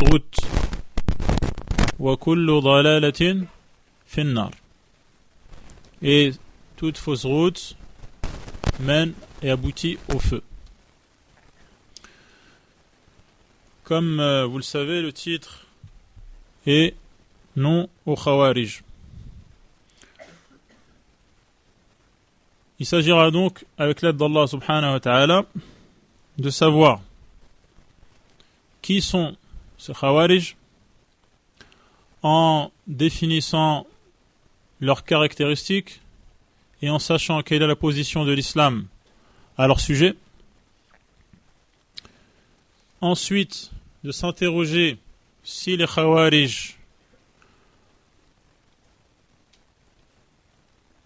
route. وَكُلُّ ضَلَالَةٍ فِي النَّارِ. Et toute fausse route mène et aboutit au feu. Comme vous le savez, le titre est Non au Khawarij. Il s'agira donc, avec l'aide d'Allah subhanahu wa ta'ala, de savoir qui sont ces Khawarij en définissant leurs caractéristiques et en sachant quelle est la position de l'islam à leur sujet. Ensuite, de s'interroger si les Khawarij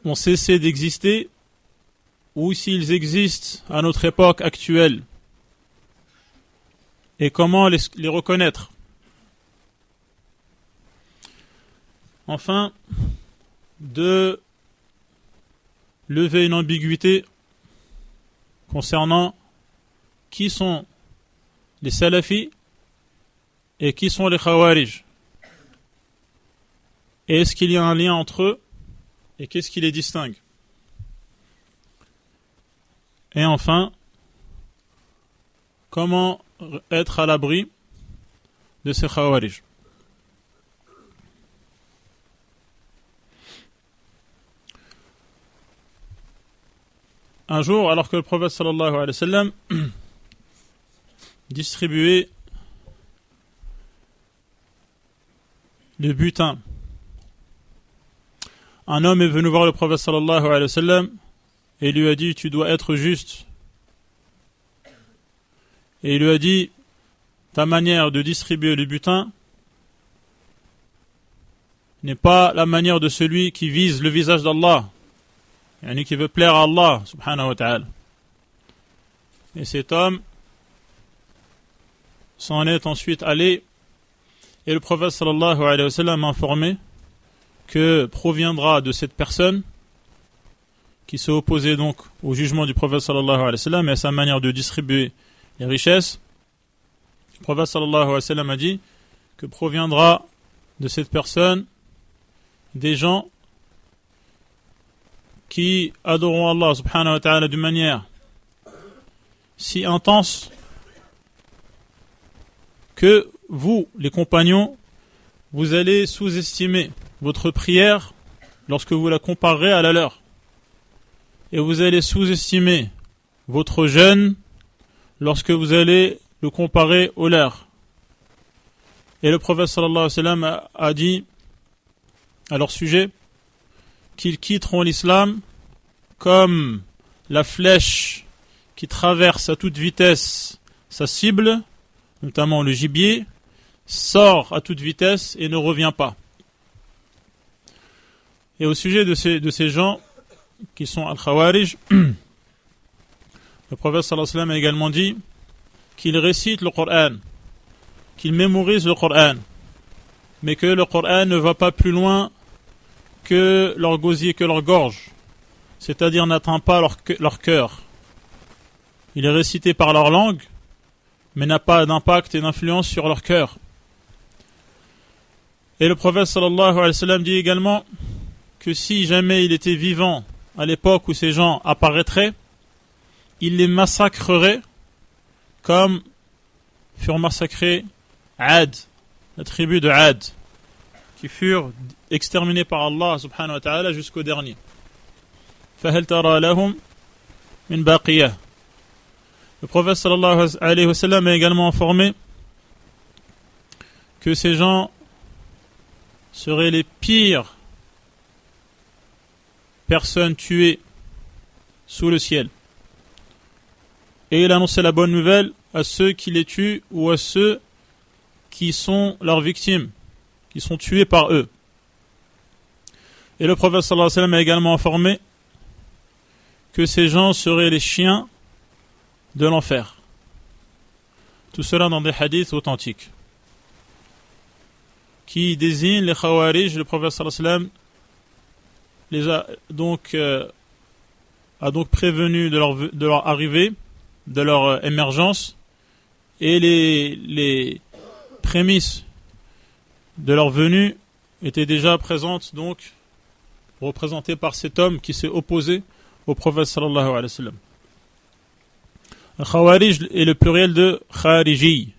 ont cessé d'exister ou s'ils existent à notre époque actuelle et comment les reconnaître. Enfin, de lever une ambiguïté concernant qui sont les salafis et qui sont les khawarij. Et est-ce qu'il y a un lien entre eux et qu'est-ce qui les distingue? Et enfin, comment être à l'abri de ces khawarij? Un jour, alors que le prophète sallallahu alayhi wa sallam distribuait le butin, un homme est venu voir le prophète sallallahu alayhi wa sallam et lui a dit: tu dois être juste. Et il lui a dit: ta manière de distribuer le butin n'est pas la manière de celui qui vise le visage d'Allah, yani qui veut plaire à Allah subhanahu wa ta'ala. Et cet homme s'en est ensuite allé et le prophète sallallahu alayhi wa sallam a informé que proviendra de cette personne qui s'est opposée donc au jugement du prophète sallallahu alayhi wa sallam et à sa manière de distribuer les richesses. Le prophète sallallahu alayhi wa sallam a dit que proviendra de cette personne des gens qui adoreront Allah subhanahu wa ta'ala d'une manière si intense que vous, les compagnons, vous allez sous-estimer votre prière lorsque vous la comparerez à la leur. Et vous allez sous-estimer votre jeûne lorsque vous allez le comparer au leur. Et le prophète sallallahu alayhi wa sallam a dit à leur sujet qu'ils quitteront l'islam comme la flèche qui traverse à toute vitesse sa cible, notamment le gibier, sort à toute vitesse et ne revient pas. Et au sujet de ces gens qui sont al-Khawarij, le prophète sallallahu alayhi wa sallam a également dit qu'ils récitent le Coran, qu'ils mémorisent le Coran, mais que le Coran ne va pas plus loin que leur gosier, que leur gorge, c'est-à-dire n'atteint pas leur cœur. Il est récité par leur langue, mais n'a pas d'impact et d'influence sur leur cœur. Et le prophète sallallahu alayhi wa sallam dit également que si jamais il était vivant à l'époque où ces gens apparaîtraient, il les massacrerait comme furent massacrés Ad, la tribu de Ad, qui furent exterminés par Allah subhanahu wa ta'ala jusqu'au dernier. فَهَلْ تَرَى لَهُمْ مِنْ بَاقِيَةٍ. Le prophète sallallahu alayhi wa sallam a également informé que ces gens seraient les pires personnes tuées sous le ciel. Et il a annoncé la bonne nouvelle à ceux qui les tuent ou à ceux qui sont leurs victimes, qui sont tués par eux. Et le prophète sallallahu alayhi wa sallam a également informé que ces gens seraient les chiens de l'enfer. Tout cela dans des hadiths authentiques qui désignent les Khawarij. Le prophète sallallahu alayhi wa sallam a donc prévenu de leur arrivée, de leur émergence, et les prémices de leur venue étaient déjà présentes, donc représentées par cet homme qui s'est opposé au prophète sallallahu alayhi wa sallam. Khawarij est le pluriel de khariji,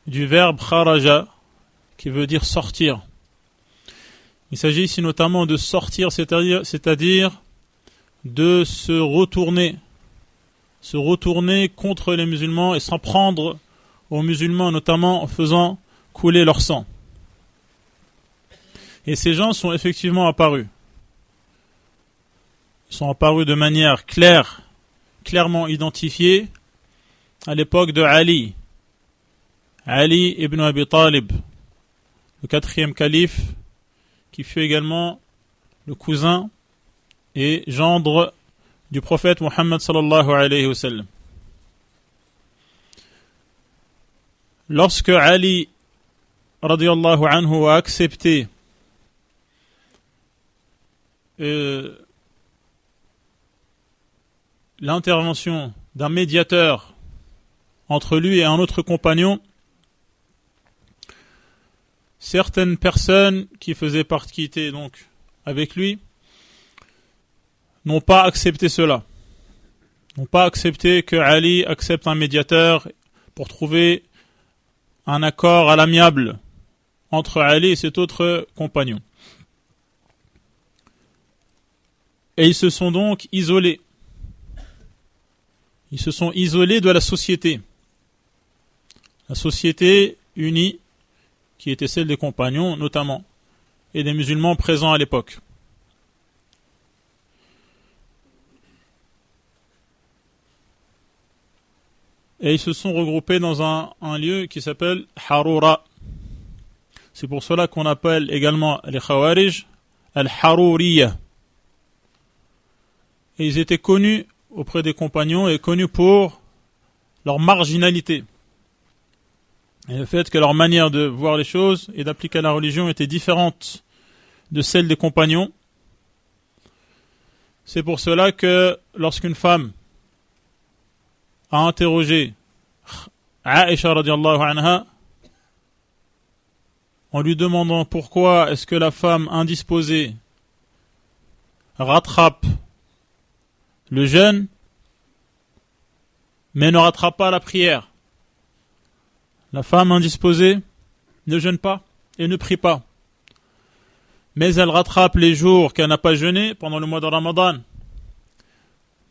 du verbe kharaja, qui veut dire sortir. Il s'agit ici notamment de sortir, c'est-à-dire de se retourner contre les musulmans et s'en prendre aux musulmans, notamment en faisant couler leur sang. Et ces gens sont effectivement apparus. Ils sont apparus de manière clairement identifiée à l'époque de Ali ibn Abi Talib, le 4e calife, qui fut également le cousin et gendre du prophète Muhammad sallallahu alayhi wa sallam. Lorsque Ali radiyallahu anhu a accepté l'intervention d'un médiateur entre lui et un autre compagnon, certaines personnes qui étaient donc avec lui n'ont pas accepté cela, n'ont pas accepté que Ali accepte un médiateur pour trouver un accord à l'amiable entre Ali et cet autre compagnon. Et ils se sont donc isolés. Ils se sont isolés de la société. La société unie, qui était celle des compagnons notamment, et des musulmans présents à l'époque. Et ils se sont regroupés dans un lieu qui s'appelle Harura. C'est pour cela qu'on appelle également les Khawarij Al-Haruriyya. Et ils étaient connus auprès des compagnons et connus pour leur marginalité. Et le fait que leur manière de voir les choses et d'appliquer la religion était différente de celle des compagnons. C'est pour cela que lorsqu'une femme a interrogé Aïcha radiallahu anha en lui demandant pourquoi est-ce que la femme indisposée rattrape le jeûne mais ne rattrape pas la prière. La femme indisposée ne jeûne pas et ne prie pas, mais elle rattrape les jours qu'elle n'a pas jeûné pendant le mois de Ramadan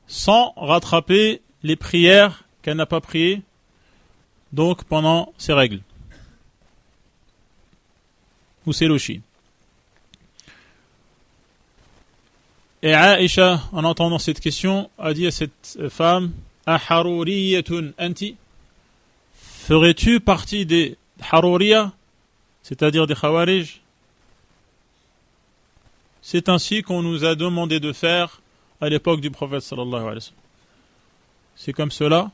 sans rattraper les prières qu'elle n'a pas priées donc pendant ses règles ou ses lochis. Et Aïcha, en entendant cette question, a dit à cette femme: Aharuriyatun anti? Ferais-tu partie des Haruriya, c'est-à-dire des Khawarij? C'est ainsi qu'on nous a demandé de faire à l'époque du prophète sallallahu alayhi wa sallam. C'est comme cela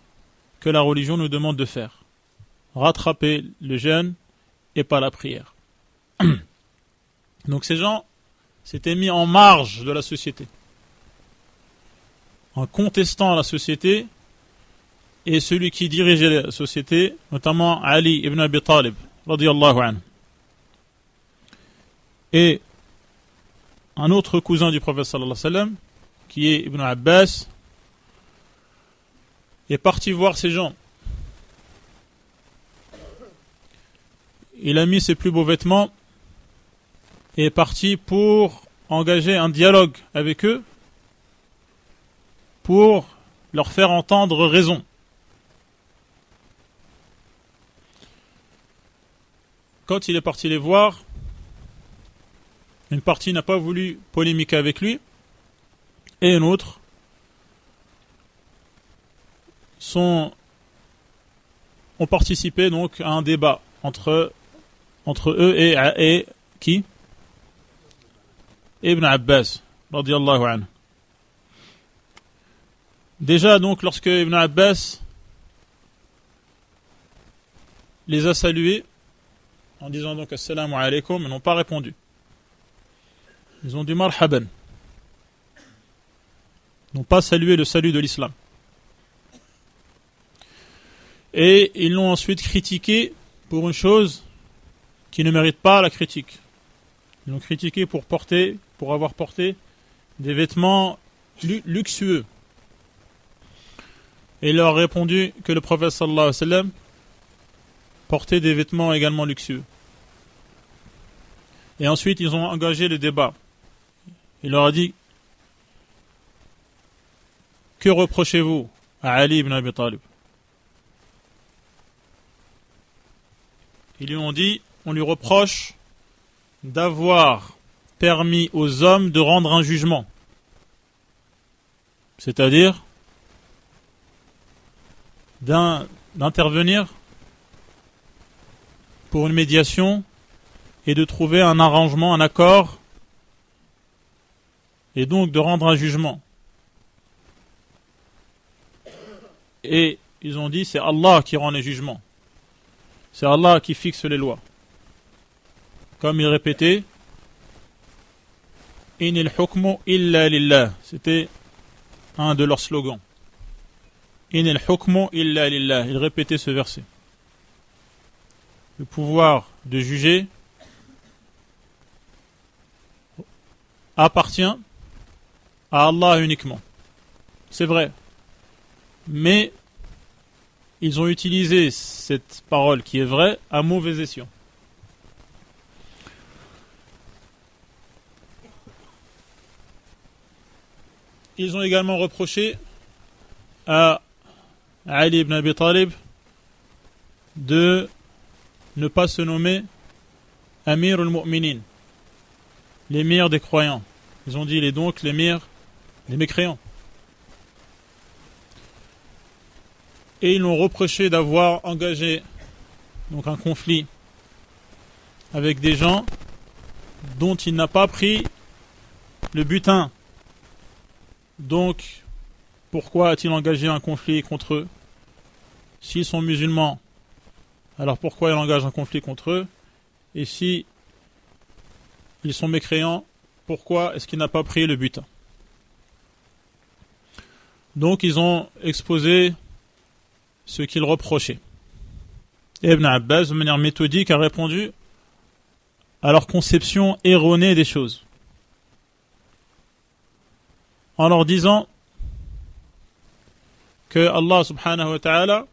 que la religion nous demande de faire. Rattraper le jeûne et pas la prière. Donc ces gens s'étaient mis en marge de la société, en contestant la société et celui qui dirigeait la société, notamment Ali ibn Abi Talib, radiyallahu anhu. Et un autre cousin du prophète sallallahu alayhi wa sallam, qui est Ibn Abbas, est parti voir ces gens. Il a mis ses plus beaux vêtements et est parti pour engager un dialogue avec eux, pour leur faire entendre raison. Quand il est parti les voir, une partie n'a pas voulu polémiquer avec lui, et une autre ont participé donc à un débat entre eux et qui? Ibn Abbas, radiyallahu anhu. Déjà donc lorsque Ibn Abbas les a salués en disant donc assalamu alaykum, ils n'ont pas répondu. Ils ont dit marhaban. Ils n'ont pas salué le salut de l'islam. Et ils l'ont ensuite critiqué pour une chose qui ne mérite pas la critique. Ils l'ont critiqué pour avoir porté des vêtements luxueux. Et il leur a répondu que le prophète sallallahu alayhi wa sallam portait des vêtements également luxueux. Et ensuite, ils ont engagé le débat. Il leur a dit: que reprochez-vous à Ali ibn Abi Talib? Ils lui ont dit: on lui reproche d'avoir permis aux hommes de rendre un jugement. C'est-à-dire d'intervenir pour une médiation et de trouver un arrangement, un accord, et donc de rendre un jugement. Et ils ont dit: c'est Allah qui rend les jugements. C'est Allah qui fixe les lois. Comme ils répétaient: Inil hukmu illa lillah. C'était un de leurs slogans. Inil hukmu illa lillah. Ils répétaient ce verset. Le pouvoir de juger appartient à Allah uniquement. C'est vrai. Mais ils ont utilisé cette parole qui est vraie à mauvais escient. Ils ont également reproché à Ali ibn Abi Talib de ne pas se nommer Amir al-Mu'minin, l'émir des croyants. Ils ont dit: il est donc l'émir des mécréants. Et ils l'ont reproché d'avoir engagé donc un conflit avec des gens dont il n'a pas pris le butin. Donc, pourquoi a-t-il engagé un conflit contre eux? S'ils sont musulmans, alors pourquoi il engage un conflit contre eux? Et si ils sont mécréants, pourquoi est-ce qu'il n'a pas pris le butin? Donc, ils ont exposé ce qu'ils reprochaient. Et Ibn Abbas, de manière méthodique, a répondu à leur conception erronée des choses, en leur disant que Allah subhanahu wa ta'ala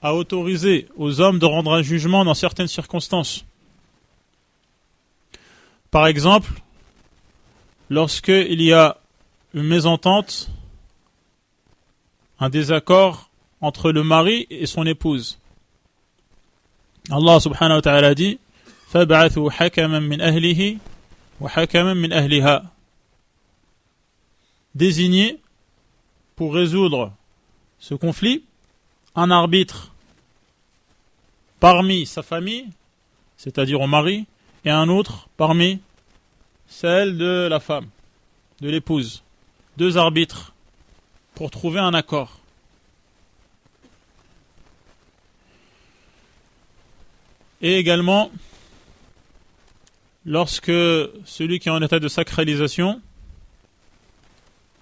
a autorisé aux hommes de rendre un jugement dans certaines circonstances. Par exemple, lorsqu'il y a une mésentente, un désaccord entre le mari et son épouse. Allah subhanahu wa ta'ala dit: فَابْعَثُوا حَكَمًا مِنْ أَهْلِهِ وَحَكَمًا مِنْ أَهْلِهَا. Désigner pour résoudre ce conflit un arbitre parmi sa famille, c'est-à-dire au mari, et un autre parmi celle de la femme, de l'épouse. Deux arbitres pour trouver un accord. Et également, lorsque celui qui est en état de sacralisation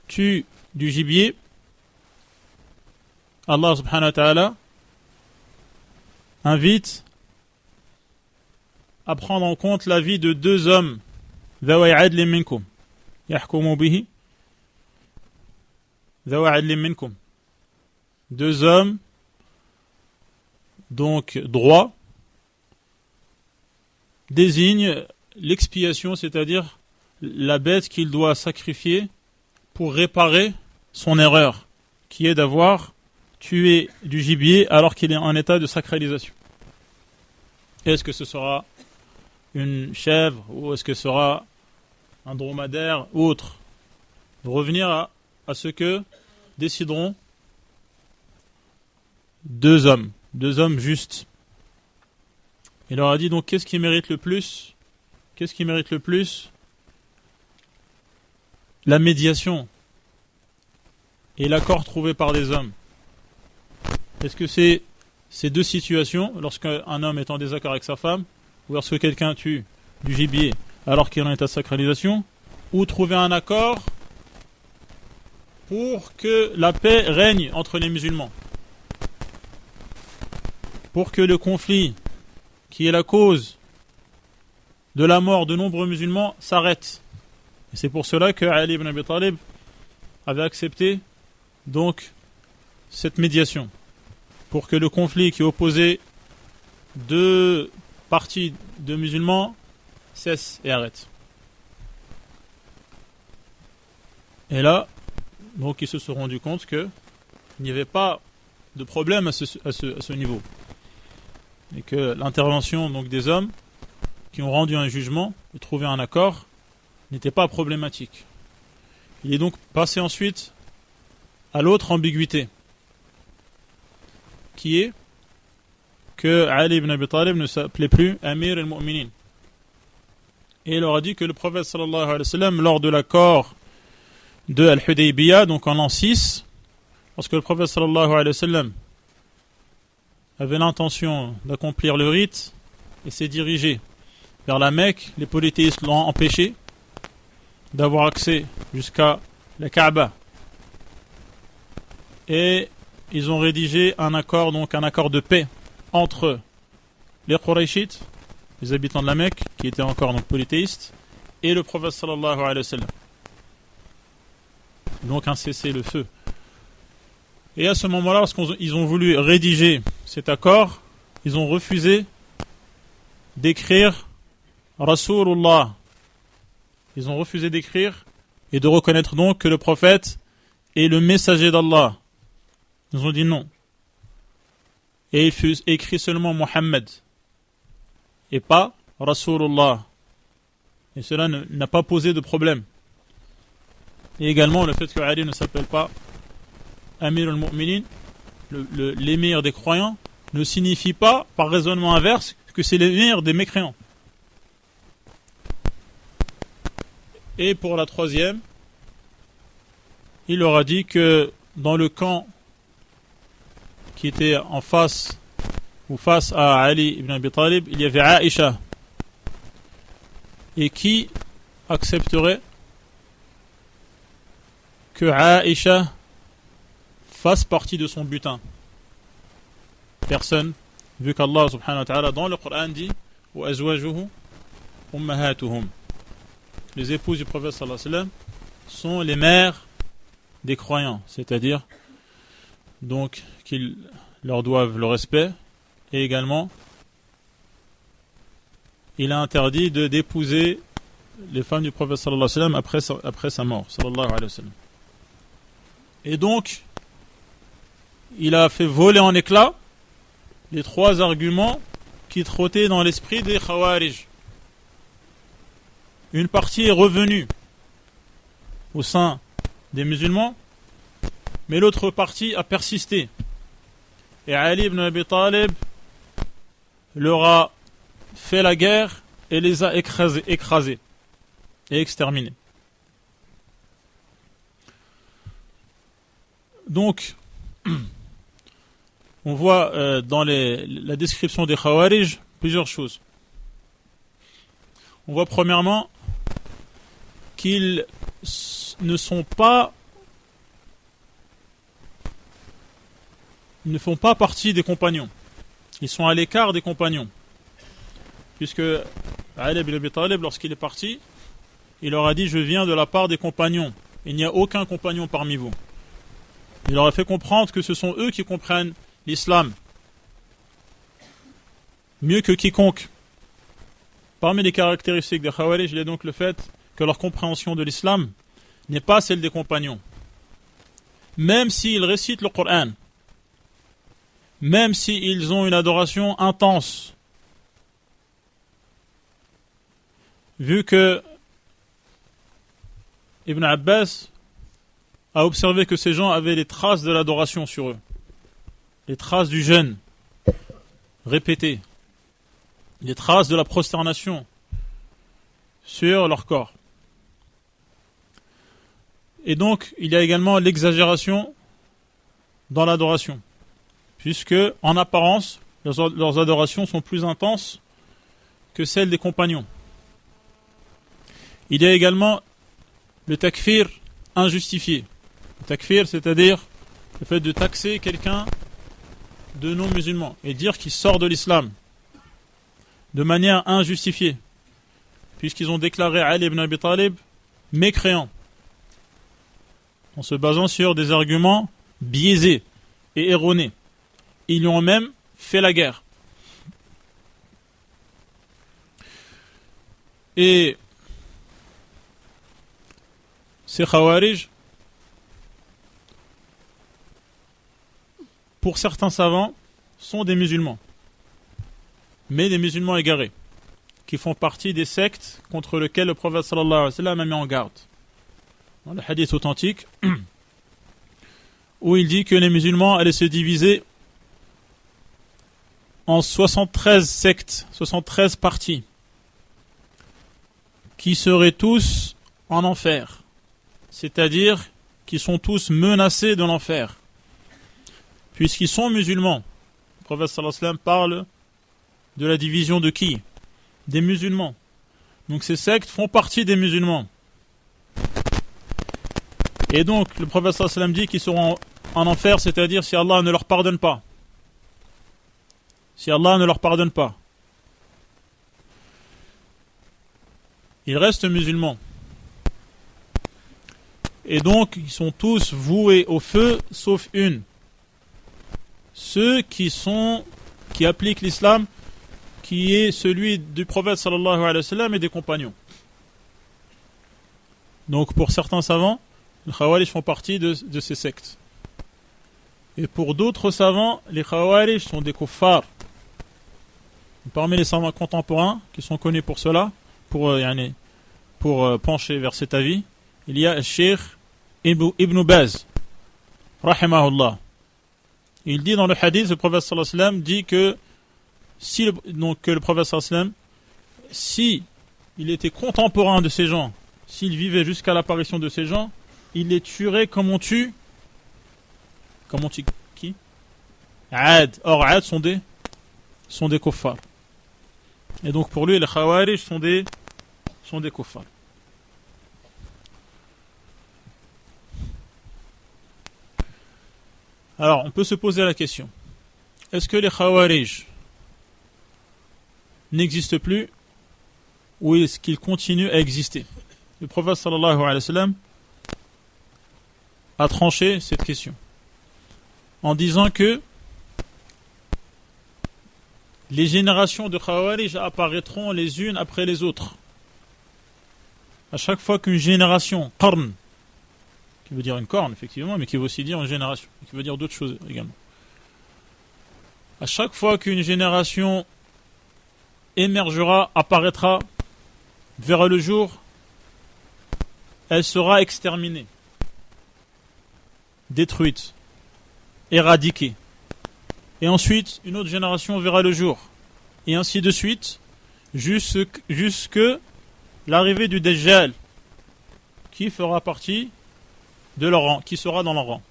tue du gibier, Allah subhanahu wa ta'ala invite à prendre en compte l'avis de deux hommes, ذَوَيْ عَدْلٍ مِنْكُمْ يَحْكُمُوا بِهِ ذَوَيْ عَدْلٍ مِنْكُمْ. Deux hommes, donc droits, désigne l'expiation, c'est-à-dire la bête qu'il doit sacrifier pour réparer son erreur, qui est d'avoir tué du gibier alors qu'il est en état de sacralisation. Est-ce que ce sera une chèvre ou est-ce que ce sera un dromadaire ou autre? De revenir à ce que décideront deux hommes justes. Il leur a dit donc qu'est-ce qui mérite le plus? Qu'est-ce qui mérite le plus? La médiation et l'accord trouvé par des hommes. Est-ce que c'est ces deux situations, lorsqu'un homme est en désaccord avec sa femme, ou lorsque quelqu'un tue du gibier alors qu'il est en état de sacralisation, ou trouver un accord pour que la paix règne entre les musulmans? pour que le conflit qui est la cause de la mort de nombreux musulmans s'arrête. Et c'est pour cela que Ali ibn Abi Talib avait accepté donc cette médiation, pour que le conflit qui opposait deux parties de musulmans cesse et arrête. Et là, donc ils se sont rendus compte qu'il n'y avait pas de problème à ce niveau. Et que l'intervention donc des hommes qui ont rendu un jugement et trouvé un accord n'était pas problématique. Il est donc passé ensuite à l'autre ambiguïté, qui est que Ali ibn Abi Talib ne s'appelait plus Amir al-Mu'minin. Et il leur a dit que le prophète sallallahu alayhi wa sallam, lors de l'accord de Al-Hudaybiyah, donc en l'an 6, lorsque le prophète sallallahu alayhi wa sallam avait l'intention d'accomplir le rite et s'est dirigé vers la Mecque, les polythéistes l'ont empêché d'avoir accès jusqu'à la Kaaba. Et ils ont rédigé un accord, donc un accord de paix entre les Qurayshites, les habitants de la Mecque, qui étaient encore donc polythéistes, et le prophète sallallahu alayhi wa sallam. Donc un cessez-le-feu. Et à ce moment-là, lorsqu'ils ont voulu rédiger cet accord, ils ont refusé d'écrire Rasulullah. Ils ont refusé d'écrire et de reconnaître donc que le prophète est le messager d'Allah. Ils ont dit non. Et il fut écrit seulement Muhammad et pas Rasulullah. Et cela n'a pas posé de problème. Et également le fait que Ali ne s'appelle pas Amir al-Mu'minin, l'émir des croyants, ne signifie pas, par raisonnement inverse, que c'est l'émir des mécréants. Et pour la troisième, il leur a dit que dans le camp qui était en face ou face à Ali ibn Abi Talib, il y avait Aïcha. Et qui accepterait que Aïcha fasse partie de son butin? Personne, vu qu'Allah subhanahu wa ta'ala dans le Coran dit wa azwajuhu ummahatuhum. Les épouses du prophète sallallahu alayhi wa sallam sont les mères des croyants, c'est-à-dire donc qu'ils leur doivent le respect, et également il a interdit d'épouser les femmes du prophète sallallahu alayhi wa sallam après sa mort sallallahu alayhi wa sallam. Et donc il a fait voler en éclats les trois arguments qui trottaient dans l'esprit des Khawarij. Une partie est revenue au sein des musulmans, mais l'autre partie a persisté. Et Ali ibn Abi Talib leur a fait la guerre et les a écrasés et exterminés. Donc, on voit dans la description des Khawarij plusieurs choses. On voit premièrement qu'ils ne font pas partie des compagnons. Ils sont à l'écart des compagnons. Puisque Ali ibn Abi Talib, lorsqu'il est parti, il leur a dit: je viens de la part des compagnons. Il n'y a aucun compagnon parmi vous. Il leur a fait comprendre que ce sont eux qui comprennent l'islam mieux que quiconque. Parmi les caractéristiques des Khawarij, il y a donc le fait que leur compréhension de l'islam n'est pas celle des compagnons. Même s'ils récitent le Coran, même s'ils ont une adoration intense, vu que Ibn Abbas a observé que ces gens avaient les traces de l'adoration sur eux, les traces du jeûne répété, les traces de la prosternation sur leur corps. Et donc, il y a également l'exagération dans l'adoration, puisque, en apparence, leurs adorations sont plus intenses que celles des compagnons. Il y a également le takfir injustifié. Le takfir, c'est-à-dire le fait de taxer quelqu'un de non-musulmans et dire qu'il sort de l'islam de manière injustifiée, puisqu'ils ont déclaré Ali ibn Abi Talib mécréant, en se basant sur des arguments biaisés et erronés. Ils lui ont même fait la guerre. Et ces Khawarij, pour certains savants, sont des musulmans, mais des musulmans égarés, qui font partie des sectes contre lesquelles le prophète sallallahu alayhi wa sallam a mis en garde. Dans le hadith authentique, où il dit que les musulmans allaient se diviser en 73 sectes, 73 parties, qui seraient tous en enfer, c'est-à-dire qui sont tous menacés de l'enfer, puisqu'ils sont musulmans. Le prophète sallallahu alayhi wa sallam parle de la division de qui? Des musulmans. Donc ces sectes font partie des musulmans. Et donc le prophète sallallahu alayhi wa sallam dit qu'ils seront en enfer, c'est-à-dire si Allah ne leur pardonne pas. Si Allah ne leur pardonne pas. Ils restent musulmans. Et donc ils sont tous voués au feu, sauf une. Ceux qui appliquent l'islam, qui est celui du prophète sallallahu alayhi wa sallam et des compagnons. Donc pour certains savants, les Khawarij font partie de ces sectes. Et pour d'autres savants, les Khawarij sont des kuffars. Parmi les savants contemporains, qui sont connus pour cela, pour pencher vers cet avis, il y a le Cheikh Ibn Baz, rahimahullah. Il dit dans le hadith, le prophète sallallahu alayhi wa sallam dit que le prophète sallallahu alayhi wa sallam, si il était contemporain de ces gens, s'il vivait jusqu'à l'apparition de ces gens, il les tuerait comme on tue qui? Ad. Or Ad sont des kuffars. Et donc pour lui, les Khawarij sont des kuffars. Alors, on peut se poser la question. Est-ce que les Khawarij n'existent plus ou est-ce qu'ils continuent à exister? Le prophète sallallahu alayhi wa sallam a tranché cette question en disant que les générations de Khawarij apparaîtront les unes après les autres. À chaque fois qu'une génération, qarn, qui veut dire une corne effectivement, mais qui veut aussi dire une génération, qui veut dire d'autres choses également. À chaque fois qu'une génération émergera, apparaîtra, verra le jour, elle sera exterminée, détruite, éradiquée. Et ensuite, une autre génération verra le jour. Et ainsi de suite, jusque l'arrivée du Dajjal, qui fera partie de leur rang, qui sera dans leur rang.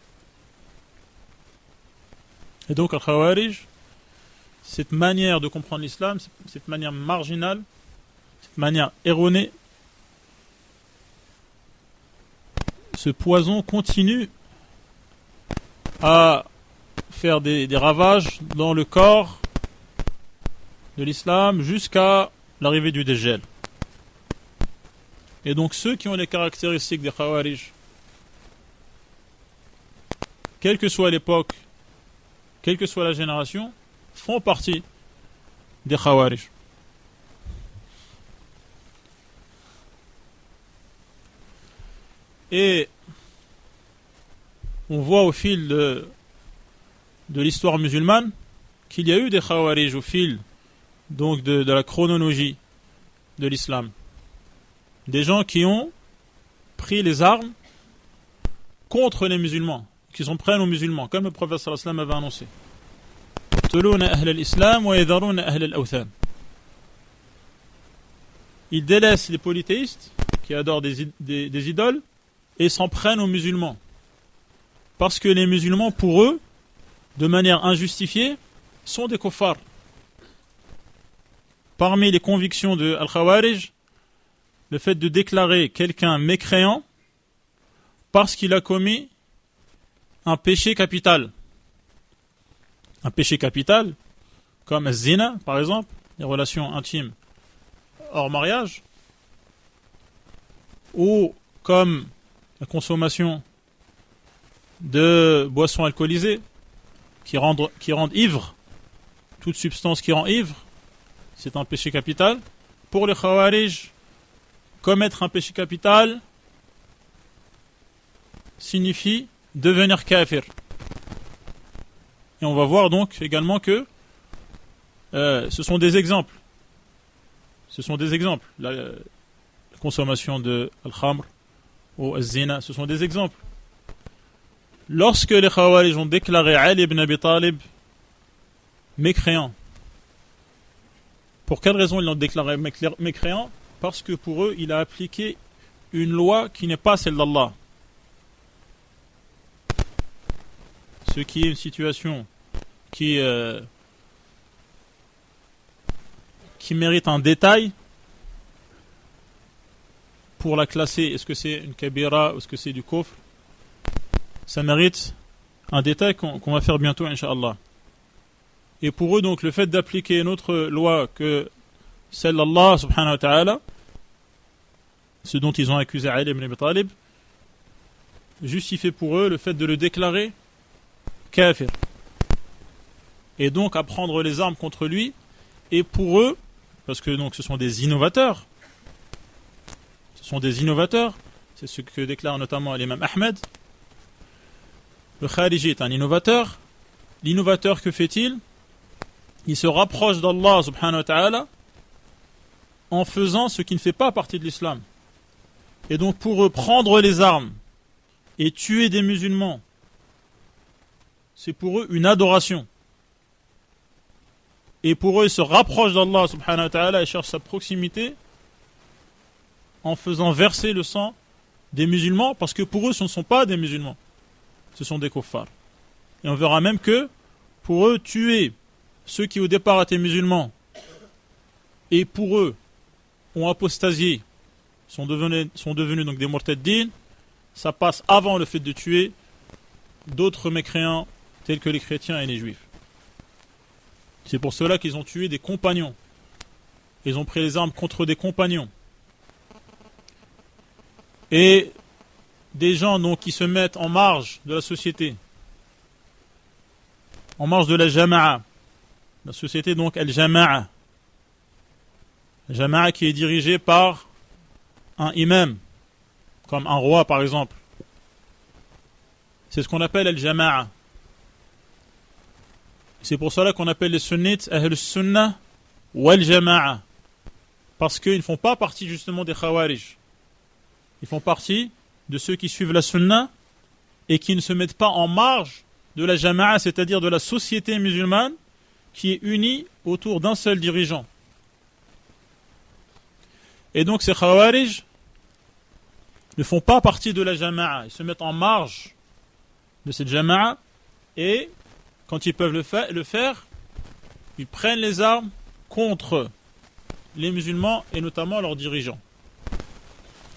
Et donc, al-Khawarij, cette manière de comprendre l'islam, cette manière marginale, cette manière erronée, ce poison continue à faire des ravages dans le corps de l'islam jusqu'à l'arrivée du Dajjal. Et donc ceux qui ont les caractéristiques des Khawarij, quelle que soit l'époque, quelle que soit la génération, font partie des Khawarij. Et on voit au fil de l'histoire musulmane qu'il y a eu des Khawarij au fil donc de la chronologie de l'islam. Des gens qui ont pris les armes contre les musulmans, qui sont prêts aux musulmans, comme le prophète sallallahu alayhi wa sallam avait annoncé. Ils délaissent les polythéistes qui adorent des idoles et s'en prennent aux musulmans. Parce que les musulmans, pour eux, de manière injustifiée, sont des kuffars. Parmi les convictions de Al-Khawarij, le fait de déclarer quelqu'un mécréant parce qu'il a commis un péché capital. un péché capital, comme zina par exemple, les relations intimes hors mariage, ou comme la consommation de boissons alcoolisées qui rendent ivre, toute substance qui rend ivre, c'est un péché capital. Pour les Khawarij, commettre un péché capital signifie devenir kafir. Et on va voir donc également que ce sont des exemples. Ce sont des exemples. La consommation de al-khamr ou al-zina, ce sont des exemples. Lorsque les Khawarij ont déclaré Ali ibn Abi Talib mécréant, pour quelle raison ils l'ont déclaré mécréant? Parce que pour eux, il a appliqué une loi qui n'est pas celle d'Allah. Ce qui est une situation qui mérite un détail pour la classer. Est-ce que c'est une kabira ou est-ce que c'est du kufr? Ça mérite un détail qu'on va faire bientôt, Inch'Allah. Et pour eux, donc, le fait d'appliquer une autre loi que celle d'Allah, subhanahu wa ta'ala, ce dont ils ont accusé Ali ibn Abi Talib, justifie pour eux le fait de le déclarer kafir. Et donc à prendre les armes contre lui. Et pour eux, parce que donc ce sont des innovateurs, c'est ce que déclare notamment l'imam Ahmed. Le Khariji est un innovateur. L'innovateur, que fait-il? Il se rapproche d'Allah subhanahu wa ta'ala en faisant ce qui ne fait pas partie de l'islam. Et donc pour eux, prendre les armes et tuer des musulmans, c'est pour eux une adoration. Et pour eux, ils se rapprochent d'Allah subhanahu wa ta'ala et cherchent sa proximité en faisant verser le sang des musulmans, parce que pour eux, ce ne sont pas des musulmans, ce sont des kuffars. Et on verra même que pour eux, tuer ceux qui au départ étaient musulmans et pour eux ont apostasié, sont devenus donc des murtaddin, ça passe avant le fait de tuer d'autres mécréants tels que les chrétiens et les juifs. C'est pour cela qu'ils ont tué des compagnons. Ils ont pris les armes contre des compagnons. Et des gens donc qui se mettent en marge de la société, en marge de la jama'a. La société donc al-jama'a. La jama'a qui est dirigée par un imam, comme un roi par exemple. C'est ce qu'on appelle al-jama'a. C'est pour cela qu'on appelle les sunnites ahl sunnah wal jama'a. Parce qu'ils ne font pas partie justement des khawarij. Ils font partie de ceux qui suivent la sunna et qui ne se mettent pas en marge de la jama'a, c'est-à-dire de la société musulmane qui est unie autour d'un seul dirigeant. Et donc ces khawarij ne font pas partie de la jama'a. Ils se mettent en marge de cette jama'a et quand ils peuvent le faire, ils prennent les armes contre les musulmans et notamment leurs dirigeants.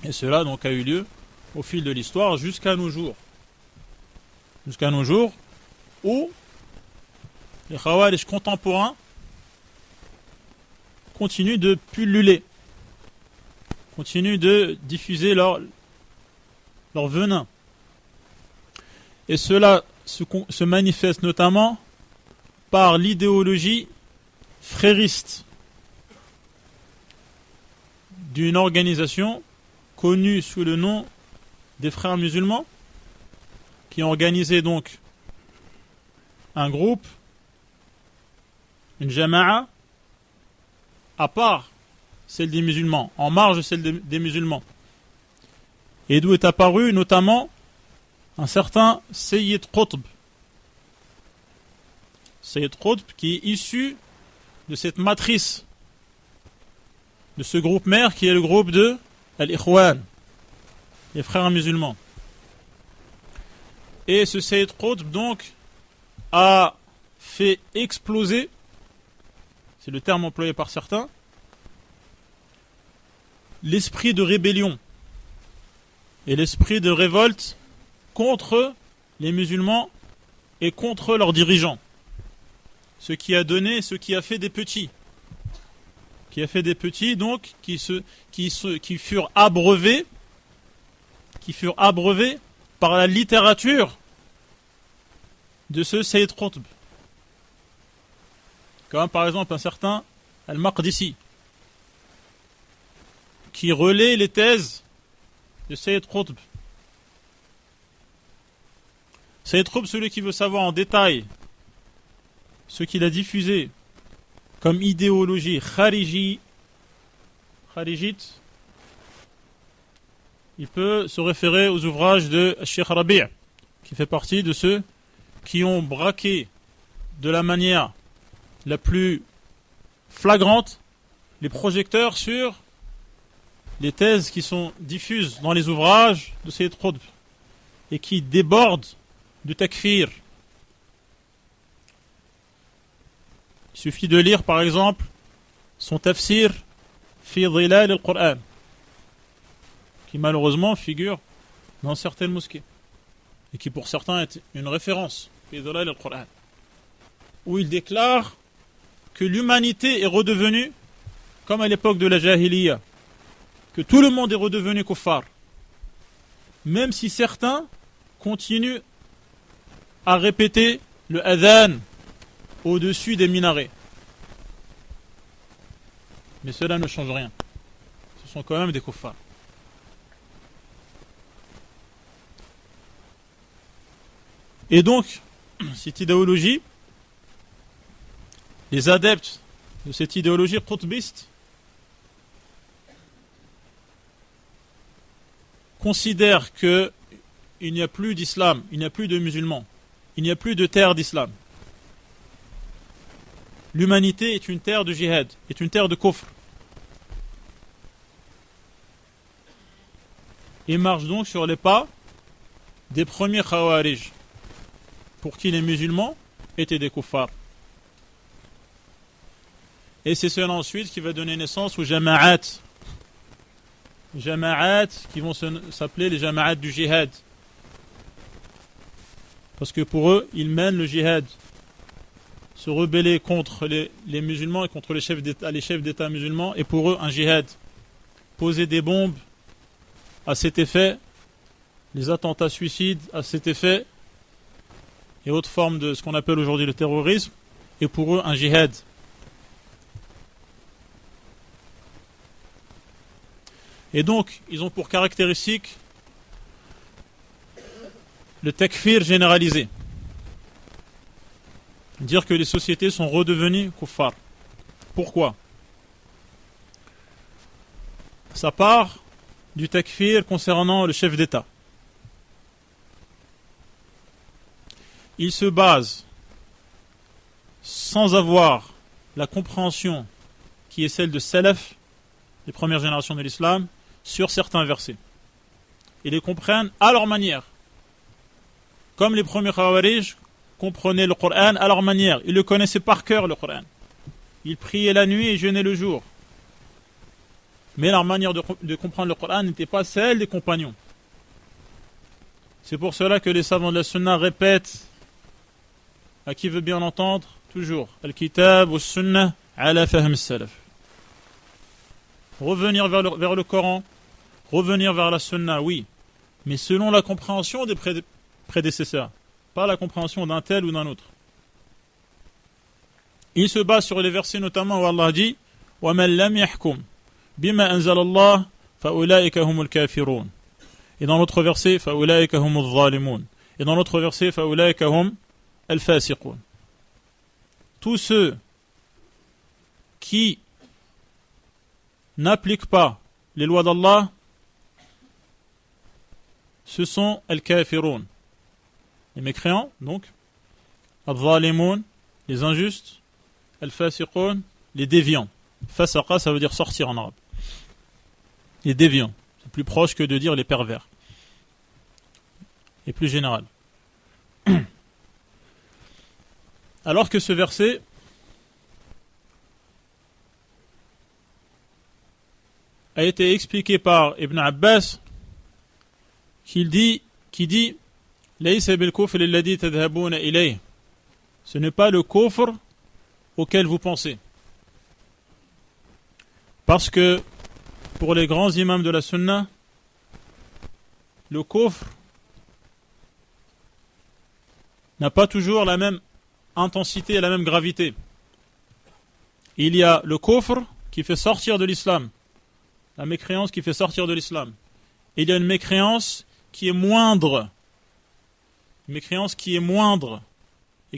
Et cela donc a eu lieu au fil de l'histoire jusqu'à nos jours. Jusqu'à nos jours où les khawarij contemporains continuent de pulluler, continuent de diffuser leur venin. Et cela se manifeste notamment par l'idéologie frériste d'une organisation connue sous le nom des frères musulmans, qui ont organisé donc un groupe, une jama'a, à part celle des musulmans, en marge de celle des musulmans. Et d'où est apparu notamment un certain Sayyid Qutb. Sayyid Qutb qui est issu de cette matrice, de ce groupe mère qui est le groupe de Al-Ikhwan, les frères musulmans. Et ce Sayyid Qutb donc a fait exploser, c'est le terme employé par certains, l'esprit de rébellion et l'esprit de révolte contre les musulmans et contre leurs dirigeants. ce qui a donné, ce qui a fait des petits. Qui a fait des petits, donc, qui furent abreuvés par la littérature de ce Sayyid Qutb. Comme par exemple un certain Al-Maqdisi, qui relaie les thèses de Sayyid Qutb. Sayyid Qutb, celui qui veut savoir en détail ce qu'il a diffusé comme idéologie kharijite, il peut se référer aux ouvrages de Cheikh Rabi', qui fait partie de ceux qui ont braqué de la manière la plus flagrante les projecteurs sur les thèses qui sont diffuses dans les ouvrages de Sayyid Qutb et qui débordent du takfir. Il suffit de lire par exemple son tafsir Fi Dhilal al-Qur'an, qui malheureusement figure dans certaines mosquées et qui pour certains est une référence, Fi Dhilal al-Qur'an, où il déclare que l'humanité est redevenue comme à l'époque de la Jahiliya, que tout le monde est redevenu kuffar, même si certains continuent à répéter le adhan au-dessus des minarets. Mais cela ne change rien. Ce sont quand même des kuffars. Et donc, cette idéologie, les adeptes de cette idéologie qutbiste considèrent qu'il n'y a plus d'islam, il n'y a plus de musulmans, il n'y a plus de terre d'islam. L'humanité est une terre de jihad, est une terre de kufr. Et marche donc sur les pas des premiers khawarij, pour qui les musulmans étaient des kuffars. Et c'est cela ensuite qui va donner naissance aux jama'at. Jama'at qui vont s'appeler les jama'at du jihad. Parce que pour eux, ils mènent le jihad. Se rebeller contre les musulmans et contre les chefs d'État musulmans, et pour eux un jihad. Poser des bombes à cet effet, les attentats suicides à cet effet, et autres formes de ce qu'on appelle aujourd'hui le terrorisme, et pour eux un jihad. Et donc, ils ont pour caractéristique le takfir généralisé. Dire que les sociétés sont redevenues kuffar. Pourquoi? Ça part du takfir concernant le chef d'État. Il se base, sans avoir la compréhension qui est celle de Salaf, les premières générations de l'islam, sur certains versets. Ils les comprennent à leur manière. Comme les premiers Khawarij comprenaient le Coran à leur manière. Ils le connaissaient par cœur, le Coran. Ils priaient la nuit et jeûnaient le jour. Mais leur manière de comprendre le Coran n'était pas celle des compagnons. C'est pour cela que les savants de la Sunna répètent, à qui veut bien l'entendre, toujours, Al-Kitab wa Sunna ala fahm salaf. Revenir vers le Coran, revenir vers la Sunna, oui, mais selon la compréhension des prédécesseurs, pas la compréhension d'un tel ou d'un autre. Il se base sur les versets notamment où Allah dit وَمَنْ لَمْ يَحْكُمْ بِمَا أَنزَلَ اللَّهُ فَأُولَٰئِكَ هُمُ الْكَافِرُونَ. Et dans l'autre verset فَأُولَٰئِكَ هُمُ الظَّالِمُونَ. Et dans l'autre verset فَأُولَٰئِكَ هُمْ الْفَاسِقُونَ. Tous ceux qui n'appliquent pas les lois d'Allah, ce sont al-kafirun, les mécréants, donc, al-zalimun, les injustes, al-fasiqun, les déviants. Fasaqa, ça veut dire sortir en arabe. Les déviants, c'est plus proche que de dire les pervers. Et plus général. Alors que ce verset a été expliqué par Ibn Abbas, qui dit Laysa bil kufr alladhi tadhhabuna ilayh. Ce n'est pas le kufr auquel vous pensez. Parce que pour les grands imams de la sunna, le kufr n'a pas toujours la même intensité et la même gravité. Il y a le kufr qui fait sortir de l'islam, la mécréance qui fait sortir de l'islam. Et il y a une mécréance qui est moindre, et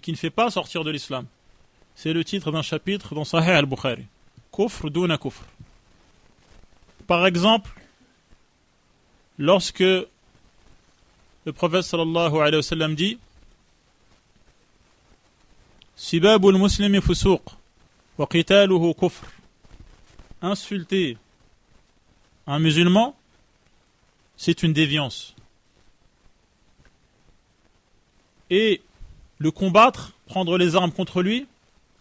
qui ne fait pas sortir de l'islam. C'est le titre d'un chapitre dans Sahih al-Bukhari. Kufr duna kufr. Par exemple, lorsque le prophète sallallahu alayhi wa sallam dit Sibabul muslimi fusuq wa qitaluhu kufr. Insulter un musulman, c'est une déviance. Et le combattre, prendre les armes contre lui,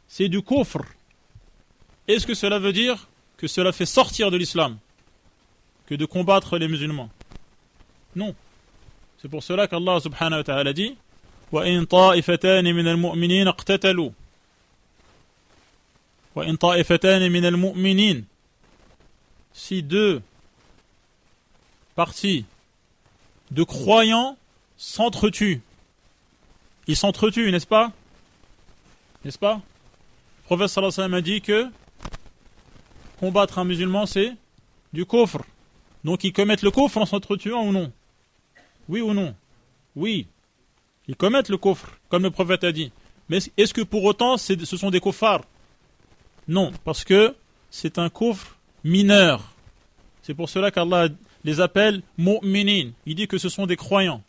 c'est du kufr. Est-ce que cela veut dire que cela fait sortir de l'islam que de combattre les musulmans? Non. C'est pour cela qu'Allah subhanahu wa ta'ala dit وَإِن طَائِفَتَانِ مِنَ الْمُؤْمِنِينَ اقْتَتَلُوا وَإِن طَائِفَتَانِ مِنَ الْمُؤْمِنِينَ. Si deux parties de croyants s'entretuent, ils s'entretuent, n'est-ce pas? N'est-ce pas? Le prophète sallallahu alayhi wa sallam a dit que combattre un musulman c'est du kufr. Donc ils commettent le kufr en s'entretuant ou non? Oui ou non? Oui. Ils commettent le kufr, comme le prophète a dit. Mais est-ce que pour autant ce sont des kuffars? Non, parce que c'est un kufr mineur. C'est pour cela qu'Allah les appelle mu'minin. Il dit que ce sont des croyants.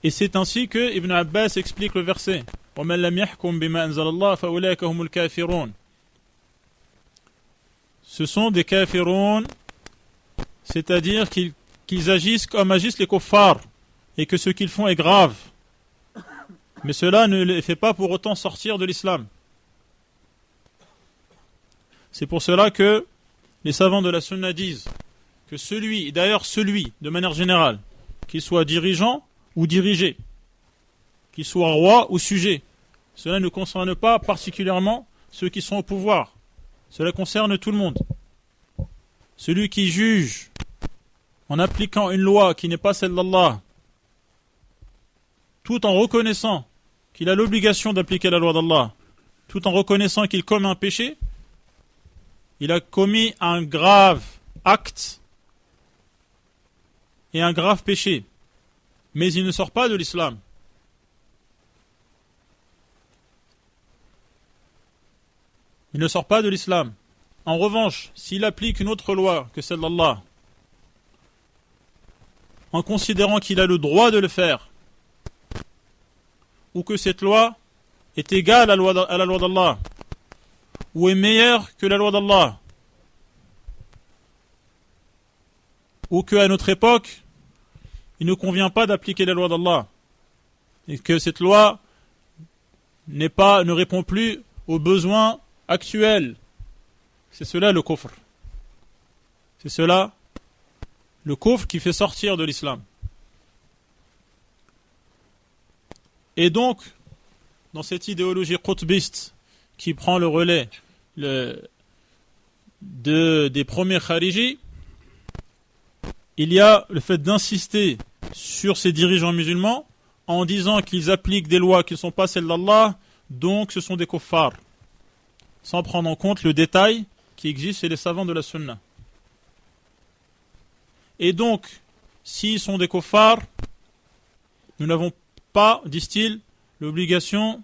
Et c'est ainsi que Ibn Abbas explique le verset. وَمَنْ لَمْ يَحْكُمْ بِمَا أَنزَلَ اللَّهُ فَأُولَٰئِكَ هُمُ الْكَافِرُونَ. Ce sont des kafiroun, c'est-à-dire qu'ils agissent comme agissent les kuffars, et que ce qu'ils font est grave. Mais cela ne les fait pas pour autant sortir de l'islam. C'est pour cela que les savants de la sunna disent que celui, de manière générale, qu'il soit dirigeant ou dirigé, qu'il soit roi ou sujet, cela ne concerne pas particulièrement ceux qui sont au pouvoir. Cela concerne tout le monde. Celui qui juge en appliquant une loi qui n'est pas celle d'Allah, tout en reconnaissant qu'il a l'obligation d'appliquer la loi d'Allah, tout en reconnaissant qu'il commet un péché, il a commis un grave acte et un grave péché, mais il ne sort pas de l'islam. Il ne sort pas de l'islam. En revanche, s'il applique une autre loi que celle d'Allah, en considérant qu'il a le droit de le faire, ou que cette loi est égale à la loi d'Allah, ou est meilleure que la loi d'Allah, ou qu'à notre époque, il ne convient pas d'appliquer la loi d'Allah, et que cette loi ne répond plus aux besoins actuels. C'est cela le kufr. C'est cela le kufr qui fait sortir de l'islam. Et donc, dans cette idéologie qutbiste qui prend le relais des premiers kharijis, il y a le fait d'insister sur ces dirigeants musulmans en disant qu'ils appliquent des lois qui ne sont pas celles d'Allah, donc ce sont des kuffars, sans prendre en compte le détail qui existe chez les savants de la sunna. Et donc, s'ils sont des kuffars, nous n'avons pas, disent-ils, l'obligation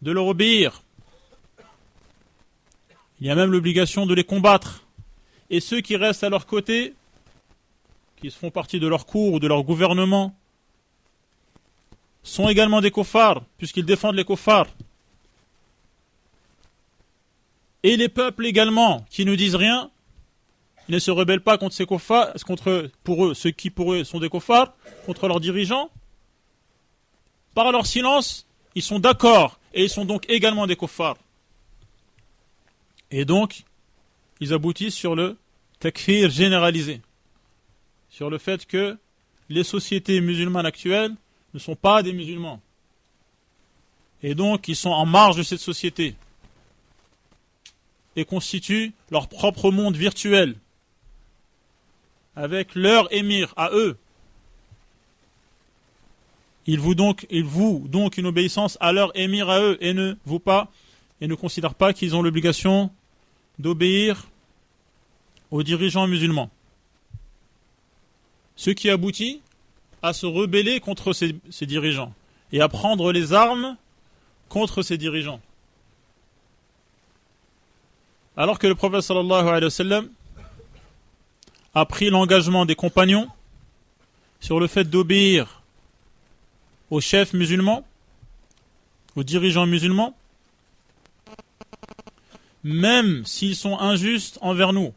de leur obéir. Il y a même l'obligation de les combattre. Et ceux qui restent à leur côté, qui font partie de leur cour ou de leur gouvernement, sont également des kuffars, puisqu'ils défendent les kuffars. Et les peuples également, qui ne disent rien, ils ne se rebellent pas contre ces kuffars, ceux qui pour eux sont des kuffars, contre leurs dirigeants. Par leur silence, ils sont d'accord, et ils sont donc également des kuffars. Et donc, ils aboutissent sur le takfir généralisé, sur le fait que les sociétés musulmanes actuelles ne sont pas des musulmans. Et donc, ils sont en marge de cette société et constituent leur propre monde virtuel avec leur émir à eux. Ils vouent donc une obéissance à leur émir à eux et ne considèrent pas qu'ils ont l'obligation d'obéir aux dirigeants musulmans. Ce qui aboutit à se rebeller contre ces dirigeants et à prendre les armes contre ces dirigeants. Alors que le prophète sallallahu alayhi wa sallam a pris l'engagement des compagnons sur le fait d'obéir aux chefs musulmans, aux dirigeants musulmans, même s'ils sont injustes envers nous,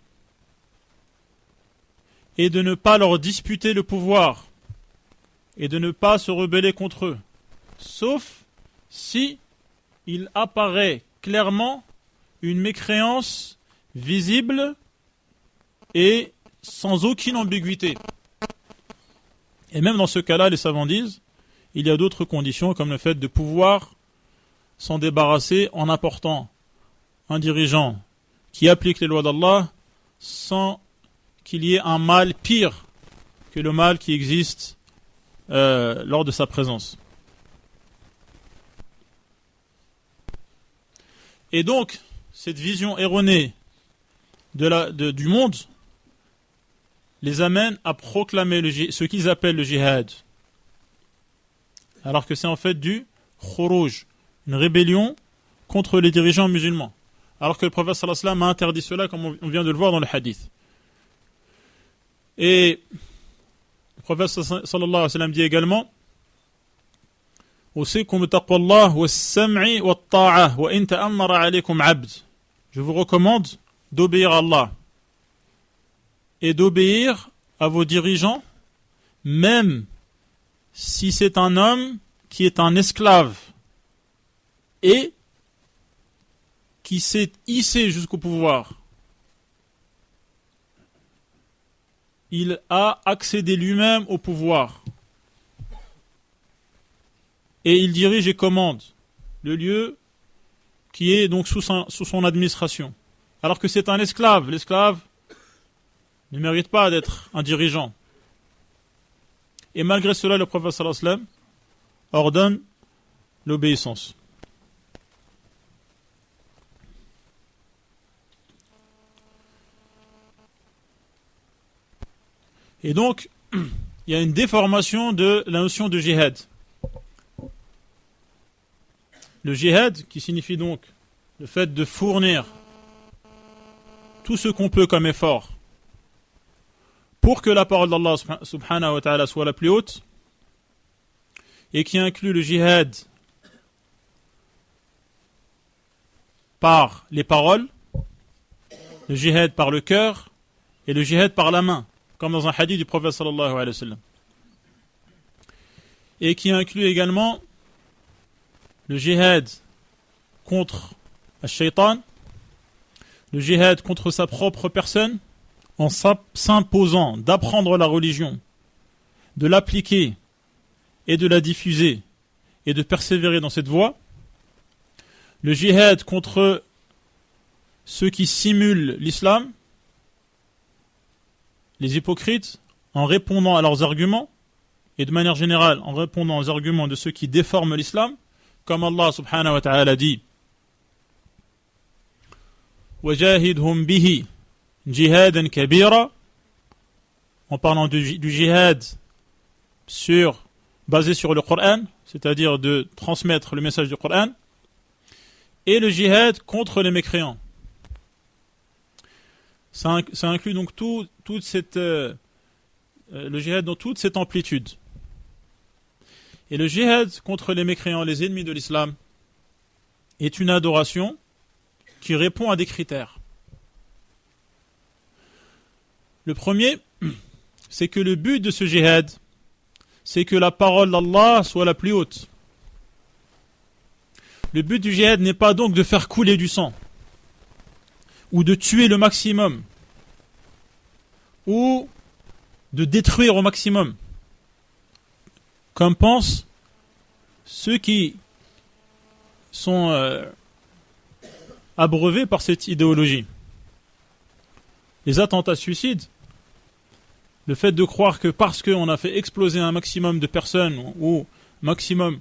et de ne pas leur disputer le pouvoir, et de ne pas se rebeller contre eux, sauf si il apparaît clairement une mécréance visible et sans aucune ambiguïté. Et même dans ce cas-là, les savants disent, il y a d'autres conditions, comme le fait de pouvoir s'en débarrasser en apportant un dirigeant qui applique les lois d'Allah sans qu'il y ait un mal pire que le mal qui existe lors de sa présence. Et donc, cette vision erronée du monde les amène à proclamer ce qu'ils appellent le jihad, alors que c'est en fait du khuruj, une rébellion contre les dirigeants musulmans, alors que le prophète sallallahu alayhi wa sallam a interdit cela, comme on vient de le voir dans le hadith. Et le prophète sallallahu alayhi wa sallam dit également: je vous recommande d'obéir à Allah et d'obéir à vos dirigeants, même si c'est un homme qui est un esclave et qui s'est hissé jusqu'au pouvoir. Il a accédé lui-même au pouvoir. Et il dirige et commande le lieu qui est donc sous son administration. Alors que c'est un esclave. L'esclave ne mérite pas d'être un dirigeant. Et malgré cela, le prophète sallallahu alayhi wa sallam ordonne l'obéissance. Et donc, il y a une déformation de la notion de jihad. Le jihad, qui signifie donc le fait de fournir tout ce qu'on peut comme effort pour que la parole d'Allah subhanahu wa ta'ala soit la plus haute, et qui inclut le jihad par les paroles, le jihad par le cœur et le jihad par la main, comme dans un hadith du prophète sallallahu alayhi wa sallam. Et qui inclut également le jihad contre le shaitan, le jihad contre sa propre personne, en s'imposant d'apprendre la religion, de l'appliquer et de la diffuser et de persévérer dans cette voie, le jihad contre ceux qui simulent l'islam, les hypocrites, en répondant à leurs arguments, et de manière générale en répondant aux arguments de ceux qui déforment l'islam, comme Allah subhanahu wa ta'ala dit: وَجَاهِدْهُمْ بِهِ جِهَادًا كَبِيرًا, en parlant du jihad basé sur le Coran, c'est-à-dire de transmettre le message du Coran, et le jihad contre les mécréants. Ça inclut donc le jihad dans toute cette amplitude. Et le jihad contre les mécréants, les ennemis de l'islam, est une adoration qui répond à des critères. Le premier, c'est que le but de ce jihad, c'est que la parole d'Allah soit la plus haute. Le but du jihad n'est pas donc de faire couler du sang, ou de tuer le maximum, ou de détruire au maximum, comme pensent ceux qui sont abreuvés par cette idéologie. Les attentats suicides, le fait de croire que parce qu'on a fait exploser un maximum de personnes ou maximum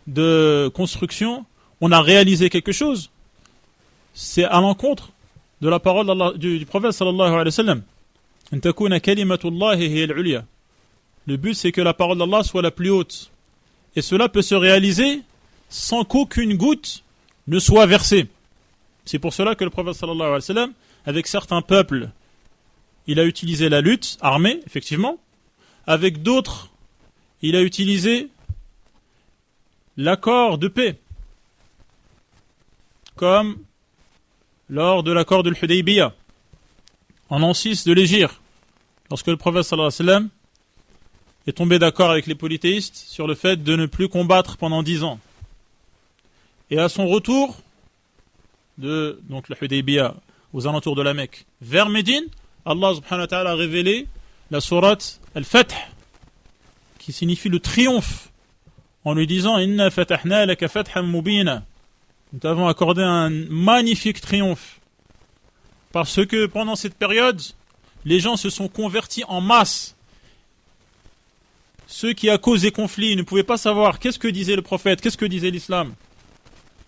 de constructions, on a réalisé quelque chose, c'est à l'encontre de la parole du prophète sallallahu alayhi wa sallam. An takuna kalimatullahi hiya al-ulya. Le but, c'est que la parole d'Allah soit la plus haute. Et cela peut se réaliser sans qu'aucune goutte ne soit versée. C'est pour cela que le prophète sallallahu alayhi wa sallam, avec certains peuples, il a utilisé la lutte armée, effectivement. Avec d'autres, il a utilisé l'accord de paix. Comme lors de l'accord de l'Hudaybiyah, en l'an 6 de l'Hégire, lorsque le prophète sallallahu alayhi wa sallam est tombé d'accord avec les polythéistes sur le fait de ne plus combattre pendant 10 ans. Et à son retour de donc le Hudaybiyah aux alentours de la Mecque vers Médine, Allah subhanahu wa ta'ala a révélé la sourate Al-Fath, qui signifie le triomphe, en lui disant Inna fatahna laka fathan mubina. Nous t'avons accordé un magnifique triomphe. Parce que pendant cette période, les gens se sont convertis en masse. Ceux qui, à cause des conflits, ne pouvaient pas savoir qu'est-ce que disait le prophète, qu'est-ce que disait l'islam,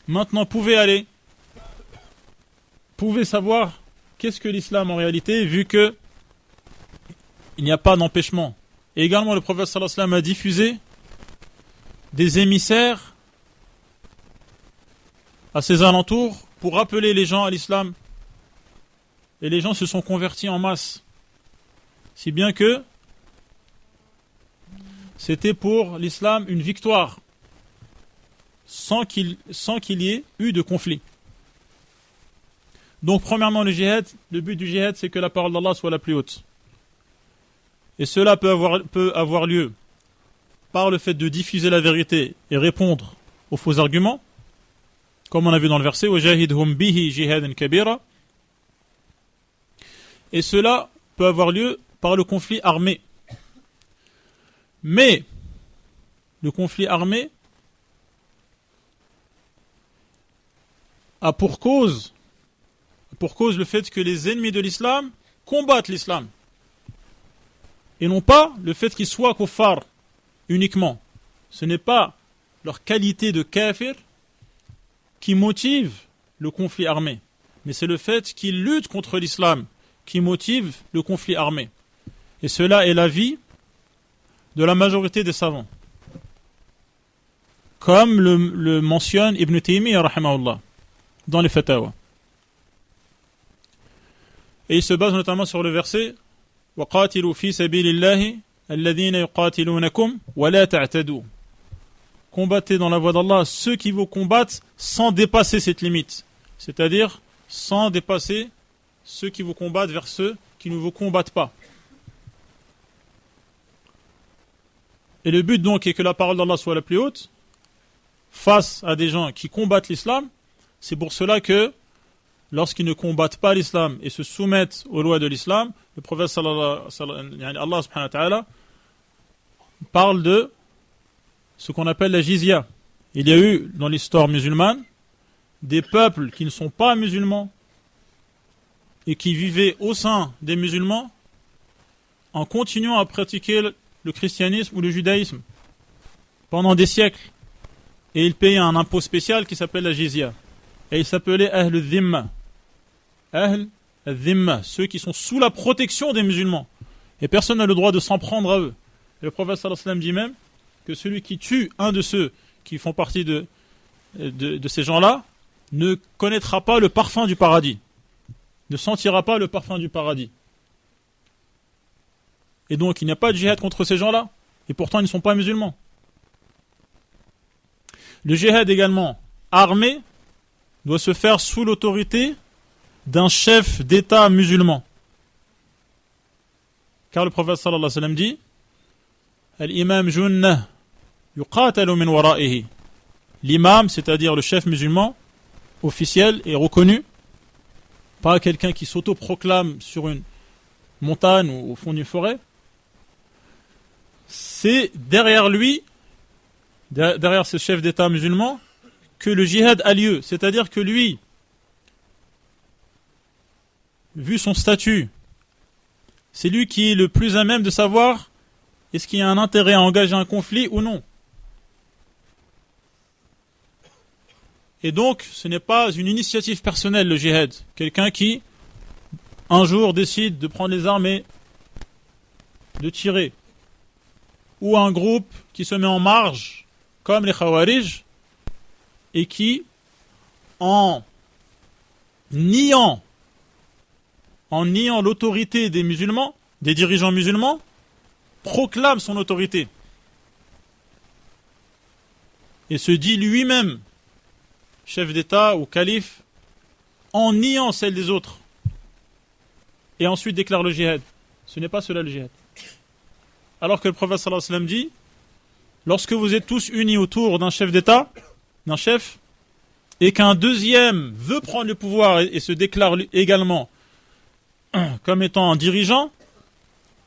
maintenant pouvaient savoir qu'est-ce que l'islam en réalité, vu que il n'y a pas d'empêchement. Et également, le prophète sallallahu alayhi wa sallam a diffusé des émissaires à ses alentours pour rappeler les gens à l'islam. Et les gens se sont convertis en masse. Si bien que c'était pour l'islam une victoire, sans qu'il y ait eu de conflit. Donc, premièrement, le but du djihad, c'est que la parole d'Allah soit la plus haute. Et cela peut avoir lieu par le fait de diffuser la vérité et répondre aux faux arguments, comme on a vu dans le verset وَجَاهِدْهُمْ بِهِ جِهَادًا كَبِيرًا. Et cela peut avoir lieu par le conflit armé. Mais le conflit armé a pour cause le fait que les ennemis de l'islam combattent l'islam. Et non pas le fait qu'ils soient kuffar uniquement. Ce n'est pas leur qualité de kafir qui motive le conflit armé. Mais c'est le fait qu'ils luttent contre l'islam qui motive le conflit armé. Et cela est l'avis de la majorité des savants. Comme le mentionne Ibn Taymiyyah rahimahullah dans les Fatawa. Et il se base notamment sur le verset وَقَاتِلُوا فِي سَبِيلِ اللَّهِ الَّذِينَ يُقَاتِلُونَكُمْ وَلَا تَعْتَدُوا. Combattez dans la voie d'Allah ceux qui vous combattent sans dépasser cette limite. C'est-à-dire sans dépasser ceux qui vous combattent vers ceux qui ne vous combattent pas. Et le but donc est que la parole d'Allah soit la plus haute face à des gens qui combattent l'islam. C'est pour cela que lorsqu'ils ne combattent pas l'islam et se soumettent aux lois de l'islam, le prophète Allah subhanahu wa ta'ala parle de ce qu'on appelle la jizya. Il y a eu dans l'histoire musulmane des peuples qui ne sont pas musulmans et qui vivaient au sein des musulmans en continuant à pratiquer le christianisme ou le judaïsme pendant des siècles. Et ils payaient un impôt spécial qui s'appelle la jizya. Et il s'appelait Ahl al-Dhimma. Ahl al-Dhimma, ceux qui sont sous la protection des musulmans. Et personne n'a le droit de s'en prendre à eux. Et le prophète sallallahu alayhi wa sallam dit même que celui qui tue un de ceux qui font partie de ces gens-là ne connaîtra pas le parfum du paradis. Ne sentira pas le parfum du paradis. Et donc il n'y a pas de djihad contre ces gens-là. Et pourtant ils ne sont pas musulmans. Le djihad également armé doit se faire sous l'autorité d'un chef d'État musulman. Car le prophète sallallahu alayhi wa sallam dit Al-imam junnah yuqatalu min wara'ihi. L'imam, c'est-à-dire le chef musulman, officiel et reconnu, pas quelqu'un qui s'autoproclame sur une montagne ou au fond d'une forêt, c'est derrière lui, derrière ce chef d'État musulman, que le djihad a lieu. C'est-à-dire que lui, vu son statut, c'est lui qui est le plus à même de savoir est-ce qu'il y a un intérêt à engager un conflit ou non. Et donc, ce n'est pas une initiative personnelle, le djihad. Quelqu'un qui, un jour, décide de prendre les armes et de tirer. Ou un groupe qui se met en marge, comme les Khawarij, et qui, en niant l'autorité des musulmans, des dirigeants musulmans, proclame son autorité. Et se dit lui-même chef d'État ou calife, en niant celle des autres. Et ensuite déclare le djihad. Ce n'est pas cela le djihad. Alors que le prophète sallallahu alayhi wa sallam dit, lorsque vous êtes tous unis autour d'un chef d'État, d'un chef, et qu'un deuxième veut prendre le pouvoir et se déclare également comme étant un dirigeant,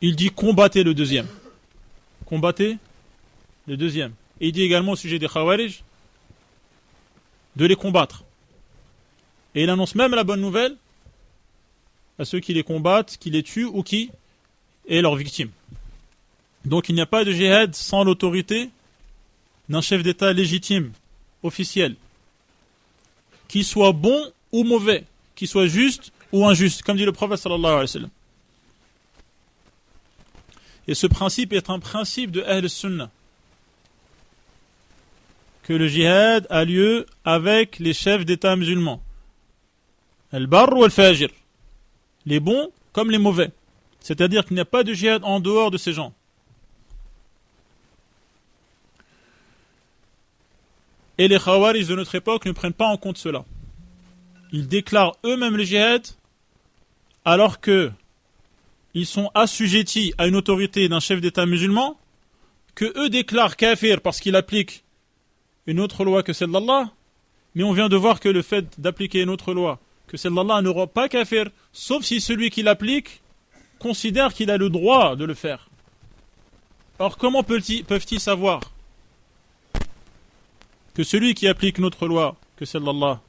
il dit combattez le deuxième. Combattez le deuxième. Et il dit également au sujet des Khawarij de les combattre. Et il annonce même la bonne nouvelle à ceux qui les combattent, qui les tuent ou qui est leur victime. Donc il n'y a pas de djihad sans l'autorité d'un chef d'État légitime, officiel, qui soit bon ou mauvais, qui soit juste ou injuste, comme dit le prophète sallallahu alayhi wa sallam. Et ce principe est un principe de Ahl Sunnah, que le djihad a lieu avec les chefs d'État musulmans. Al-Barr ou Al-Fajir. Les bons comme les mauvais. C'est-à-dire qu'il n'y a pas de djihad en dehors de ces gens. Et les Khawarij de notre époque ne prennent pas en compte cela. Ils déclarent eux-mêmes le djihad alors que ils sont assujettis à une autorité d'un chef d'État musulman que eux déclarent kafir parce qu'il applique une autre loi que celle d'Allah, mais on vient de voir que le fait d'appliquer une autre loi que celle d'Allah ne rend pas kafir, sauf si celui qui l'applique considère qu'il a le droit de le faire. Alors comment peuvent-ils savoir que celui qui applique une autre loi que celle d'Allah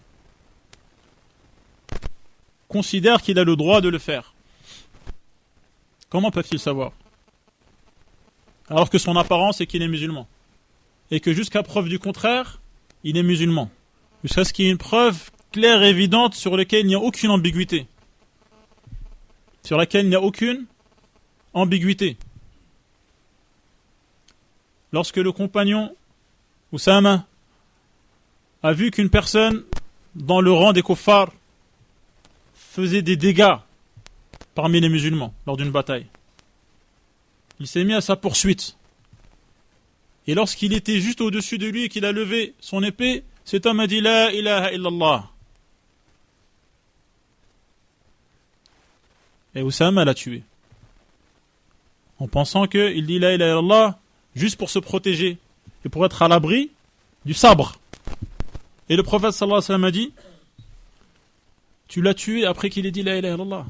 considère qu'il a le droit de le faire? Comment peuvent-ils savoir? Alors que son apparence est qu'il est musulman. Et que jusqu'à preuve du contraire, il est musulman. Jusqu'à ce qu'il y ait une preuve claire et évidente sur laquelle il n'y a aucune ambiguïté. Sur laquelle il n'y a aucune ambiguïté. Lorsque le compagnon Oussama a vu qu'une personne dans le rang des kuffars faisait des dégâts parmi les musulmans lors d'une bataille, il s'est mis à sa poursuite. Et lorsqu'il était juste au-dessus de lui et qu'il a levé son épée, cet homme a dit La ilaha illallah. Et Oussama l'a tué. En pensant qu'il dit La ilaha illallah juste pour se protéger et pour être à l'abri du sabre. Et le prophète sallallahu alayhi wa sallam a dit Tu l'as tué après qu'il ait dit La ilaha illallah.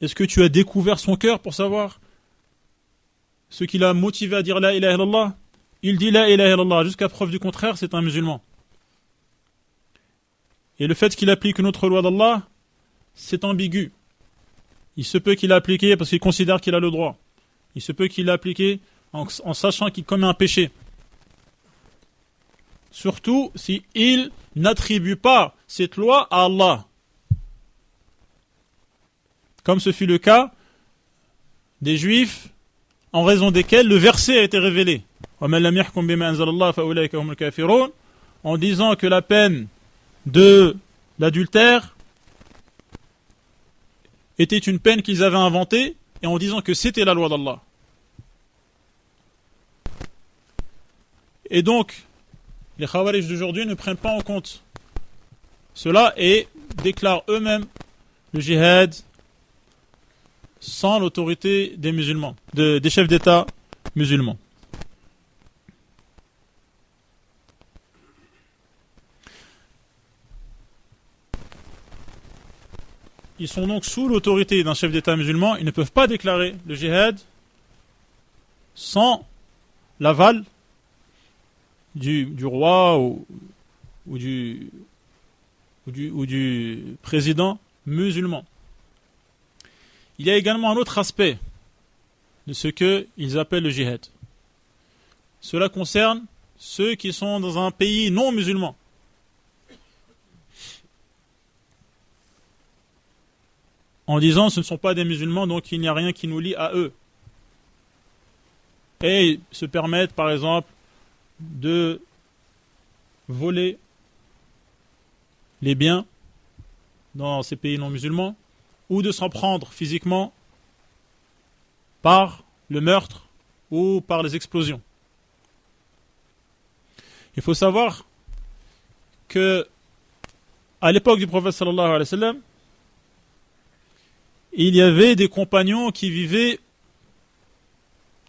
Est-ce que tu as découvert son cœur pour savoir ce qui l'a motivé à dire La ilaha illallah? Il dit La ilaha illallah, jusqu'à preuve du contraire, c'est un musulman. Et le fait qu'il applique une autre loi d'Allah, c'est ambigu. Il se peut qu'il l'a appliqué parce qu'il considère qu'il a le droit. Il se peut qu'il l'a appliqué en sachant qu'il commet un péché. Surtout si il n'attribue pas cette loi à Allah. Comme ce fut le cas des Juifs en raison desquels le verset a été révélé. En disant que la peine de l'adultère était une peine qu'ils avaient inventée et en disant que c'était la loi d'Allah. Et donc, les Khawarij d'aujourd'hui ne prennent pas en compte cela et déclarent eux-mêmes le djihad sans l'autorité des musulmans, des chefs d'État musulmans. Ils sont donc sous l'autorité d'un chef d'État musulman, ils ne peuvent pas déclarer le djihad sans l'aval du roi ou du président musulman. Il y a également un autre aspect de ce qu'ils appellent le djihad. Cela concerne ceux qui sont dans un pays non musulman. En disant ce ne sont pas des musulmans, donc il n'y a rien qui nous lie à eux. Et se permettent par exemple de voler les biens dans ces pays non musulmans ou de s'en prendre physiquement par le meurtre ou par les explosions. Il faut savoir que à l'époque du prophète sallallahu alayhi wa sallam, il y avait des compagnons qui vivaient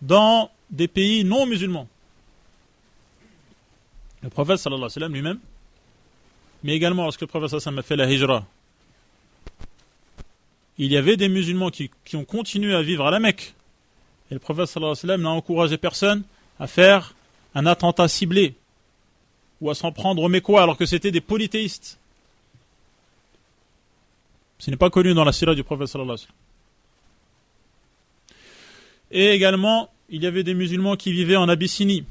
dans des pays non musulmans. Le prophète sallallahu alayhi wa sallam lui-même, mais également lorsque le prophète sallallahu alayhi wa sallam a fait la hijra, il y avait des musulmans qui ont continué à vivre à la Mecque. Et le prophète sallallahu alayhi wa sallam n'a encouragé personne à faire un attentat ciblé ou à s'en prendre aux Mécois alors que c'était des polythéistes. Ce n'est pas connu dans la sira du prophète sallallahu alayhi wa sallam. Et également, il y avait des musulmans qui vivaient en Abyssinie,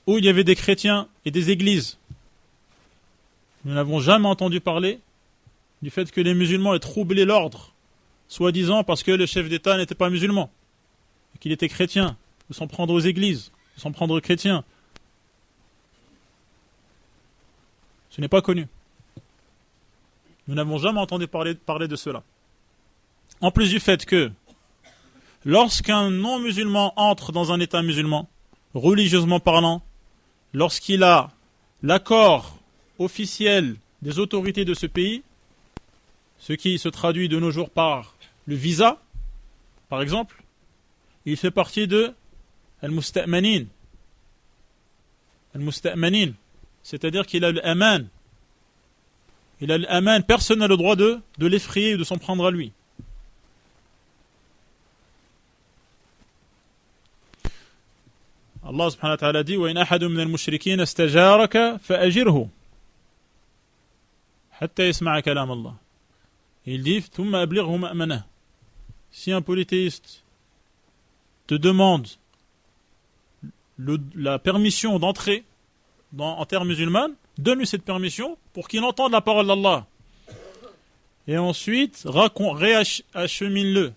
où il y avait des chrétiens et des églises. Nous n'avons jamais entendu parler du fait que les musulmans aient troublé l'ordre, soi-disant parce que le chef d'État n'était pas musulman, et qu'il était chrétien, de s'en prendre aux églises, de s'en prendre aux chrétiens. Ce n'est pas connu. Nous n'avons jamais entendu parler de cela. En plus du fait que, lorsqu'un non-musulman entre dans un État musulman, religieusement parlant, lorsqu'il a l'accord officiel des autorités de ce pays, ce qui se traduit de nos jours par le visa, par exemple, il fait partie de Al-Musta'manin. Al-Musta'manin, c'est-à-dire qu'il a l'aman. Il a l'aman, personne n'a le droit de l'effrayer ou de s'en prendre à lui. Allah subhanahu wa ta'ala dit وَإِنْ أَحَدٌ مِنَ الْمُشْرِكِينَ اسْتَجَارَكَ فَأَجِرْهُ حَتَّى يَسْمَعَ كَلَامَ اللَّهِ. Il dit ثُمَّ أَبْلِغْهُ مَأْمَنَهُ. Si un polythéiste te demande la permission d'entrer en terre musulmane, donne-lui cette permission pour qu'il entende la parole d'Allah. Et ensuite, réachemine-le,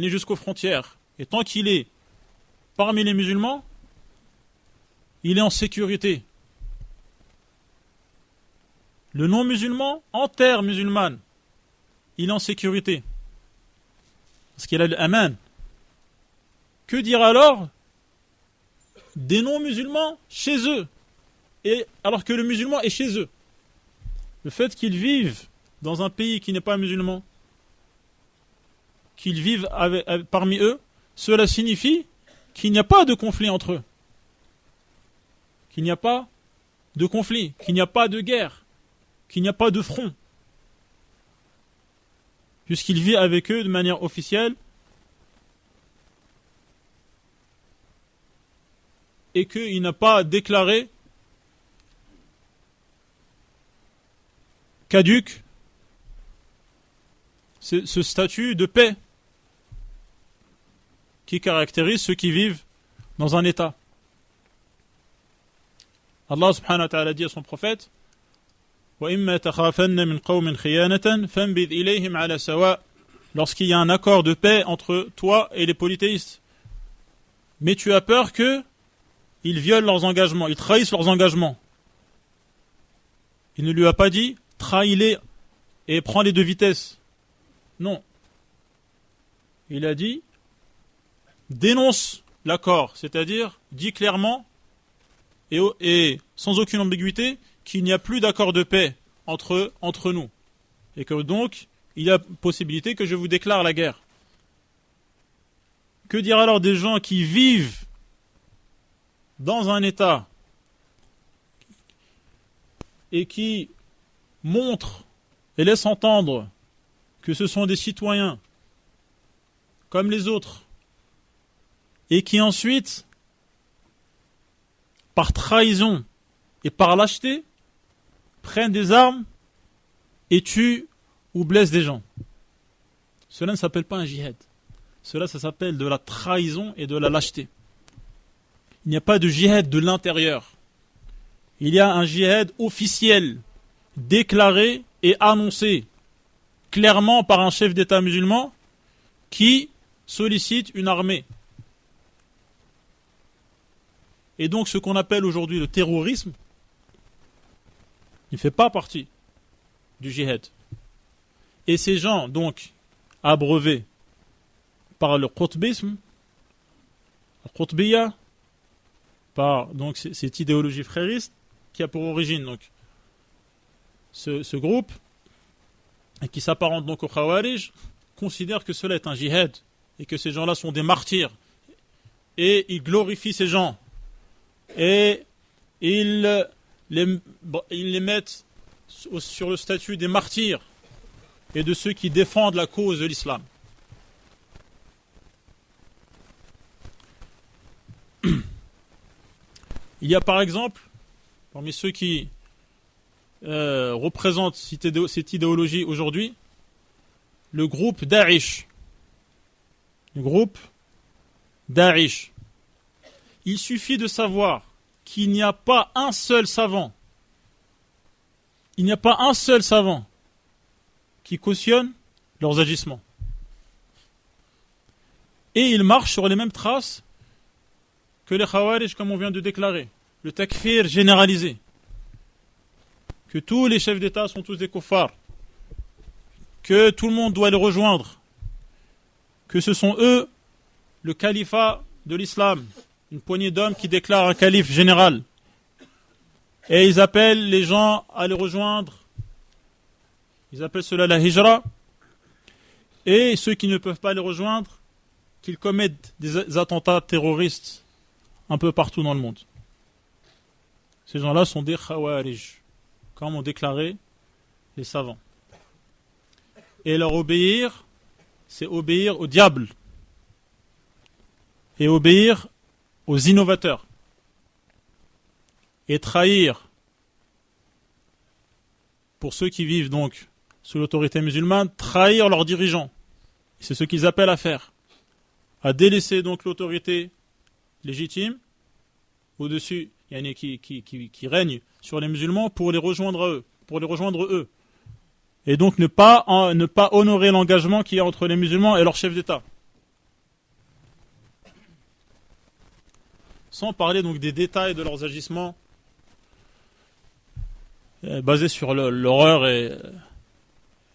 jusqu'aux frontières. Et tant qu'il est parmi les musulmans, il est en sécurité. Le non-musulman, en terre musulmane, il est en sécurité. Parce qu'il a l'aman. Que dire alors des non-musulmans chez eux, alors que le musulman est chez eux? Le fait qu'ils vivent dans un pays qui n'est pas musulman, qu'ils vivent parmi eux, cela signifie qu'il n'y a pas de conflit entre eux. Qu'il n'y a pas de conflit, qu'il n'y a pas de guerre, qu'il n'y a pas de front. Puisqu'il vit avec eux de manière officielle et qu'il n'a pas déclaré caduc ce statut de paix qui caractérise ceux qui vivent dans un état. Allah subhanahu wa ta'ala dit à son prophète وَإِمَّا تَخَافَنَّ مِنْ قَوْمٍ خِيَانَةً فَانْبِذْ إِلَيْهِمْ عَلَى سَوَاءٍ. Lorsqu'il y a un accord de paix entre toi et les polythéistes, mais tu as peur qu'ils violent leurs engagements, ils trahissent leurs engagements. Il ne lui a pas dit trahis-les et prends-les de vitesse. Non. Il a dit dénonce l'accord, c'est-à-dire dis clairement et sans aucune ambiguïté qu'il n'y a plus d'accord de paix entre nous. Et que donc, il y a possibilité que je vous déclare la guerre. Que dire alors des gens qui vivent dans un état et qui montrent et laissent entendre que ce sont des citoyens comme les autres et qui ensuite par trahison et par lâcheté, prennent des armes et tuent ou blessent des gens. Cela ne s'appelle pas un djihad. Cela, ça s'appelle de la trahison et de la lâcheté. Il n'y a pas de djihad de l'intérieur. Il y a un djihad officiel, déclaré et annoncé clairement par un chef d'État musulman qui sollicite une armée. Et donc ce qu'on appelle aujourd'hui le terrorisme ne fait pas partie du djihad. Et ces gens, donc, abreuvés par le qutbisme, le qutbiyya, par donc cette idéologie frériste qui a pour origine donc ce groupe et qui s'apparente donc au Khawarij, considèrent que cela est un djihad et que ces gens-là sont des martyrs et ils glorifient ces gens et ils les mettent sur le statut des martyrs et de ceux qui défendent la cause de l'islam. Il y a par exemple, parmi ceux qui représentent cette idéologie aujourd'hui, le groupe Daesh. Le groupe Daesh. Il suffit de savoir qu'il n'y a pas un seul savant, il n'y a pas un seul savant qui cautionne leurs agissements. Et ils marchent sur les mêmes traces que les Khawarij, comme on vient de déclarer. Le takfir généralisé. Que tous les chefs d'État sont tous des kuffars. Que tout le monde doit les rejoindre. Que ce sont eux, le califat de l'islam. Une poignée d'hommes qui déclarent un calife général. Et ils appellent les gens à les rejoindre. Ils appellent cela la hijra. Et ceux qui ne peuvent pas les rejoindre, qu'ils commettent des attentats terroristes un peu partout dans le monde. Ces gens-là sont des khawarij, comme ont déclaré les savants. Et leur obéir, c'est obéir au diable. Et obéir aux innovateurs. Et trahir, pour ceux qui vivent donc sous l'autorité musulmane, trahir leurs dirigeants. C'est ce qu'ils appellent à faire. À délaisser donc l'autorité légitime au-dessus, qui règne sur les musulmans pour les rejoindre eux. Et donc ne pas honorer l'engagement qu'il y a entre les musulmans et leur chef d'État. Sans parler donc des détails de leurs agissements basés sur l'horreur et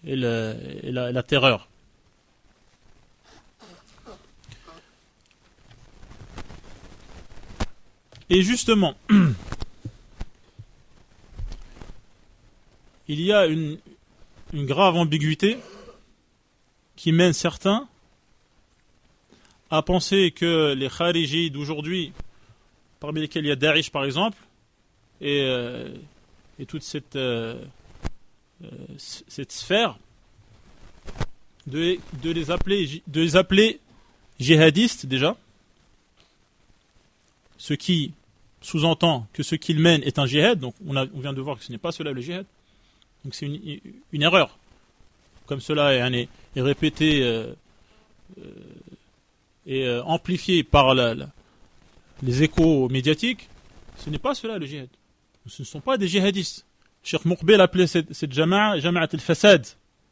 la terreur. Et justement, il y a une grave ambiguïté qui mène certains à penser que les kharijis d'aujourd'hui, parmi lesquels il y a Daesh par exemple, et toute cette sphère, de les appeler djihadistes déjà, ce qui sous-entend que ce qu'ils mènent est un djihad, donc on vient de voir que ce n'est pas cela le djihad, donc c'est une erreur, comme cela est répété et amplifié par les échos médiatiques, ce n'est pas cela le djihad. Ce ne sont pas des djihadistes. Cheikh Moukbil appelait cette jama'a al-fasad,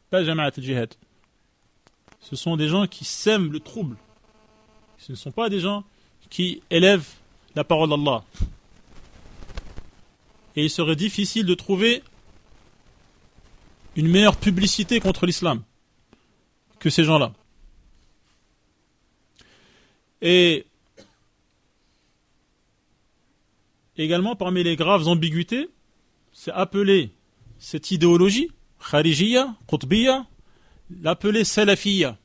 pas jama'a al-jihad. Ce sont des gens qui sèment le trouble. Ce ne sont pas des gens qui élèvent la parole d'Allah. Et il serait difficile de trouver une meilleure publicité contre l'islam que ces gens-là. Et également, parmi les graves ambiguïtés, c'est appeler cette idéologie, kharijiyya, qutbiyya, l'appeler salafiyya.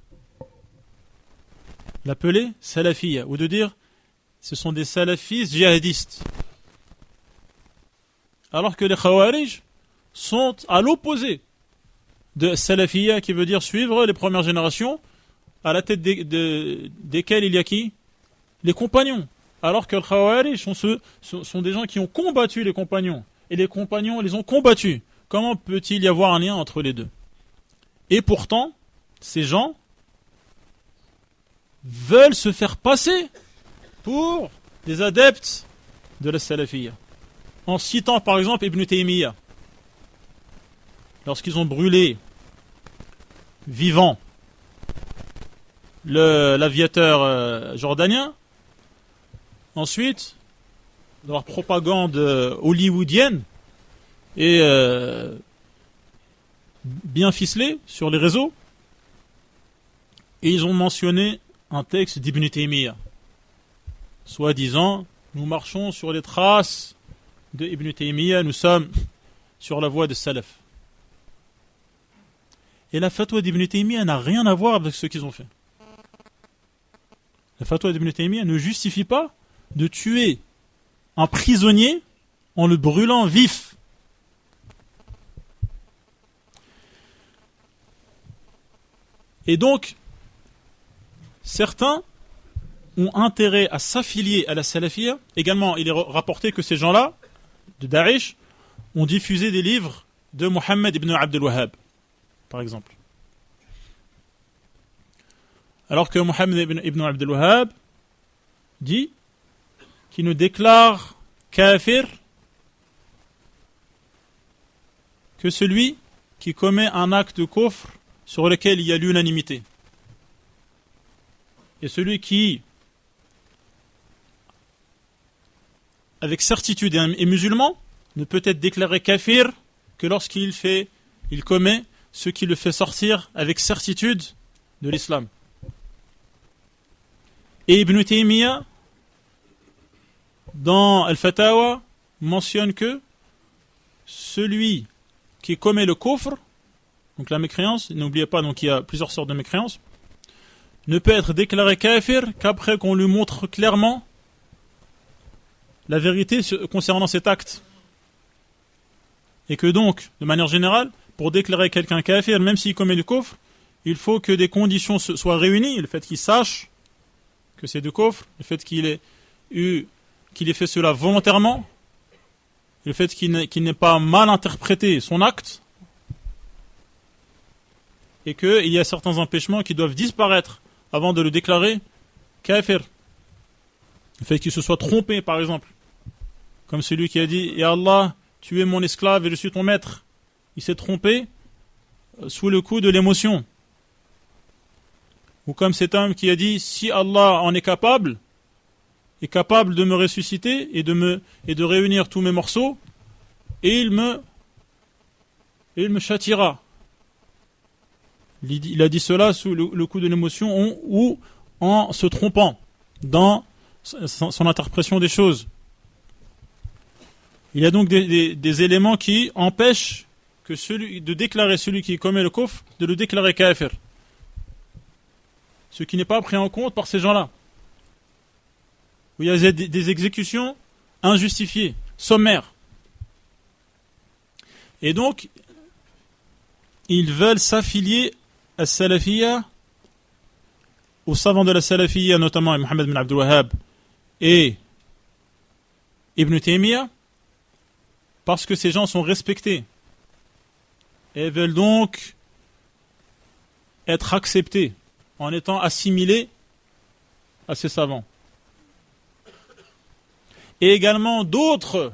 L'appeler salafiyya, ou de dire, ce sont des salafistes djihadistes. Alors que les khawarij sont à l'opposé de salafiyya, qui veut dire suivre les premières générations, à la tête desquelles il y a qui? Les compagnons, Alors que les Khawarij sont des gens qui ont combattu les compagnons. Et les compagnons les ont combattus. Comment peut-il y avoir un lien entre les deux? Et pourtant, ces gens veulent se faire passer pour des adeptes de la salafiyya. En citant par exemple Ibn Taymiyyah. Lorsqu'ils ont brûlé vivant l'aviateur jordanien, ensuite, dans leur propagande hollywoodienne et bien ficelée sur les réseaux, et ils ont mentionné un texte d'Ibn Taymiyyah, soi-disant, nous marchons sur les traces de Ibn Taymiyyah, nous sommes sur la voie des salaf. Et la fatwa d'Ibn Taymiyyah n'a rien à voir avec ce qu'ils ont fait. La fatwa d'Ibn Taymiyyah ne justifie pas de tuer un prisonnier en le brûlant vif. Et donc, certains ont intérêt à s'affilier à la salafiyya. Également, il est rapporté que ces gens-là, de Daesh, ont diffusé des livres de Mohammed ibn Abdel Wahhab, par exemple. Alors que Mohammed ibn Abdel Wahhab dit qu'il ne déclare kafir que celui qui commet un acte de kufr sur lequel il y a l'unanimité. Et celui qui, avec certitude, est musulman, ne peut être déclaré kafir que lorsqu'il commet ce qui le fait sortir avec certitude de l'islam. Et Ibn Taymiyyah, dans Al-Fatawa, mentionne que celui qui commet le kufr, donc la mécréance, n'oubliez pas, donc il y a plusieurs sortes de mécréance, ne peut être déclaré kafir qu'après qu'on lui montre clairement la vérité concernant cet acte. Et que donc, de manière générale, pour déclarer quelqu'un kafir, même s'il commet du kufr, il faut que des conditions soient réunies, le fait qu'il sache que c'est du kufr, le fait qu'il ait fait cela volontairement, le fait qu'il n'ait pas mal interprété son acte, et qu'il y a certains empêchements qui doivent disparaître avant de le déclarer kafir. Le fait qu'il se soit trompé, par exemple, comme celui qui a dit « Ya Allah, tu es mon esclave et je suis ton maître ». Il s'est trompé sous le coup de l'émotion. Ou comme cet homme qui a dit « Si Allah en est capable de me ressusciter et de réunir tous mes morceaux, et il me châtiera ». Il a dit cela sous le coup de l'émotion ou en se trompant dans son interprétation des choses. Il y a donc des éléments qui empêchent de déclarer celui qui commet le kufr, de le déclarer kafir. Ce qui n'est pas pris en compte par ces gens-là. Où il y a des exécutions injustifiées, sommaires. Et donc, ils veulent s'affilier à la salafiyya, aux savants de la salafiyya, notamment Mohammed ibn Abdel Wahhab et Ibn Taymiyyah, parce que ces gens sont respectés et veulent donc être acceptés en étant assimilés à ces savants. Et également d'autres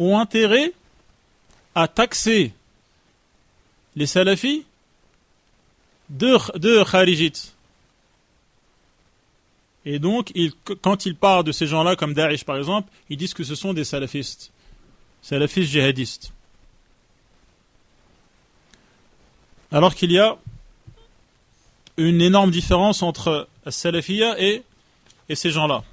ont intérêt à taxer les salafis de kharijites. Et donc, quand ils parlent de ces gens-là, comme Daesh par exemple, ils disent que ce sont des salafistes djihadistes. Alors qu'il y a une énorme différence entre la salafiyya et ces gens-là.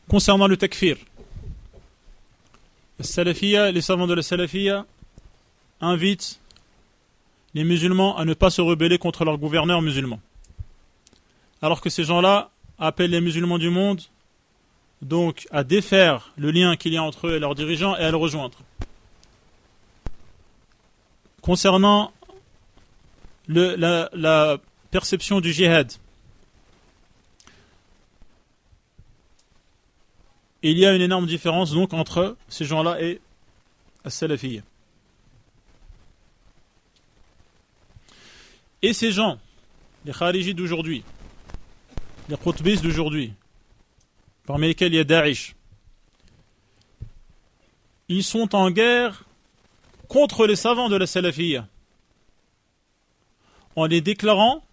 Concernant le takfir, les savants de la salafiyya invitent les musulmans à ne pas se rebeller contre leurs gouverneurs musulmans. Alors que ces gens-là appellent les musulmans du monde donc à défaire le lien qu'il y a entre eux et leurs dirigeants et à le rejoindre. concernant la perception du jihad, il y a une énorme différence donc entre ces gens-là et as-salafiyya. Et ces gens, les kharijis d'aujourd'hui, les qutbis d'aujourd'hui, parmi lesquels il y a Daesh, ils sont en guerre contre les savants de la salafiyya, en les déclarant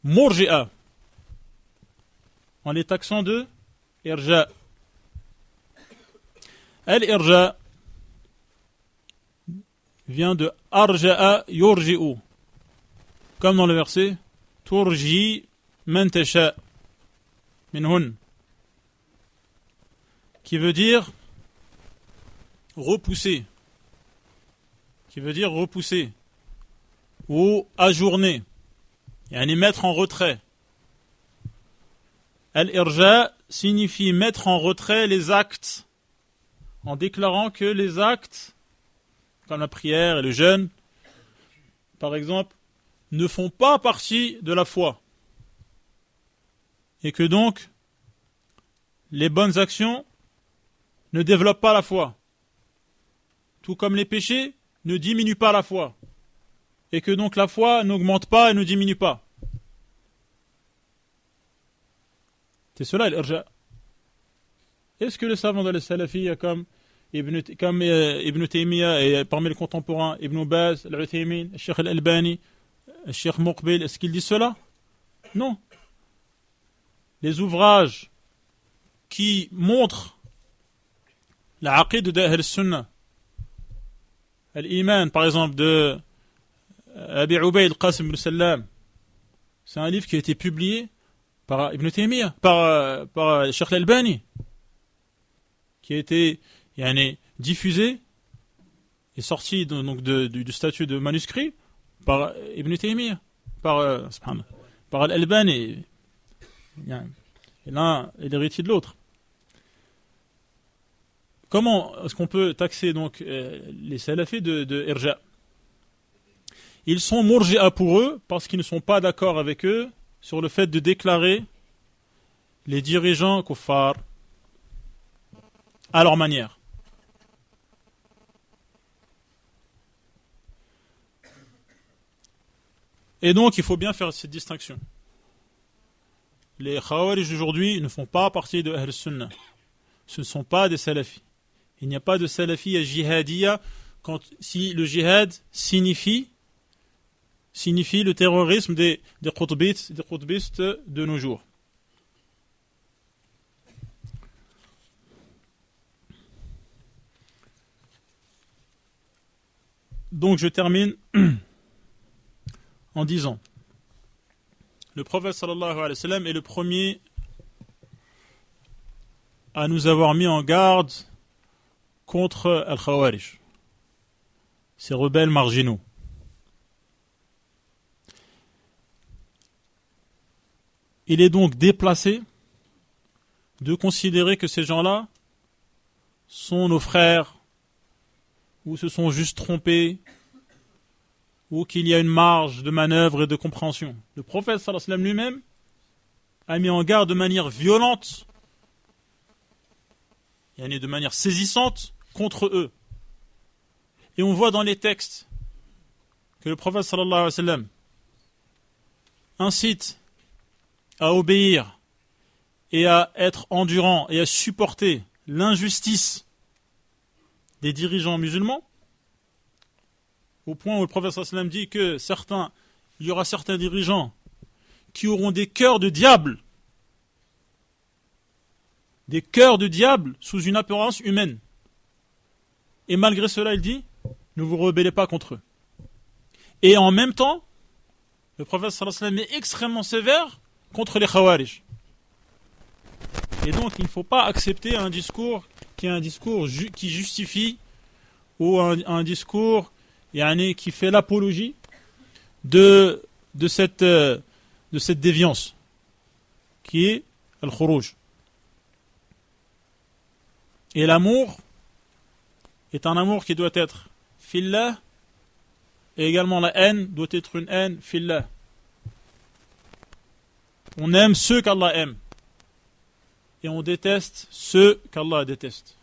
murji'a, en les taxant de irja. Al-irja vient de arja'a yurji'u, comme dans le verset turji man tasha minhun, qui veut dire repousser, ou ajourner, yani mettre en retrait. Al-irja signifie mettre en retrait les actes, en déclarant que les actes, comme la prière et le jeûne, par exemple, ne font pas partie de la foi. Et que donc, les bonnes actions ne développent pas la foi. Tout comme les péchés ne diminuent pas la foi. Et que donc la foi n'augmente pas et ne diminue pas. C'est cela l'irja. Est-ce que les savants de la salafiyya comme Ibn Taymiyyah et parmi les contemporains, Ibn Baz, Al-Uthaymin, Sheikh Al-Albani, Sheikh Muqbil, est-ce qu'ils disent cela? Non. Les ouvrages qui montrent la aqid d'Ahl Sunnah, Al-Iman par exemple de Abi Ubayd al-Qasim ibn Sallam, c'est un livre qui a été publié par Ibn Taymiyyah, par Sheikh Al-Albani, qui a été diffusé et sorti donc du statut de manuscrit par Ibn Taymiyyah, par Al-Albani, et l'un est l'héritier de l'autre. Comment est-ce qu'on peut taxer donc les salafis de irja? Ils sont murji'a pour eux parce qu'ils ne sont pas d'accord avec eux sur le fait de déclarer les dirigeants kuffar à leur manière. Et donc il faut bien faire cette distinction. Les khawarij d'aujourd'hui ne font pas partie de Ahl Sunnah. Ce ne sont pas des salafis. Il n'y a pas de salafiyya jihadiyya si le jihad signifie le terrorisme des qutbistes de nos jours. Donc je termine en disant, le prophète sallallahu alayhi wa sallam est le premier à nous avoir mis en garde contre Al-Khawarij, ces rebelles marginaux. Il est donc déplacé de considérer que ces gens-là sont nos frères, ou se sont juste trompés, ou qu'il y a une marge de manœuvre et de compréhension. Le prophète sallallahu alayhi wa sallam lui-même a mis en garde de manière violente, et de manière saisissante, contre eux. Et on voit dans les textes que le prophète sallallahu alayhi wa sallam incite à obéir et à être endurant et à supporter l'injustice des dirigeants musulmans, au point où le prophète sallallahu alayhi wa sallam dit que il y aura certains dirigeants qui auront des cœurs de diable sous une apparence humaine. Et malgré cela, il dit, ne vous rebellez pas contre eux. Et en même temps, le prophète sallallahu alayhi wa sallam est extrêmement sévère contre les khawarij. Et donc, il ne faut pas accepter un discours qui est un discours qui justifie, ou un discours qui fait l'apologie de cette déviance, qui est al-khuruj. Et l'amour est un amour qui doit être fillah Et également la haine doit être une haine fillah. On aime ceux qu'Allah aime. Et on déteste ceux qu'Allah déteste.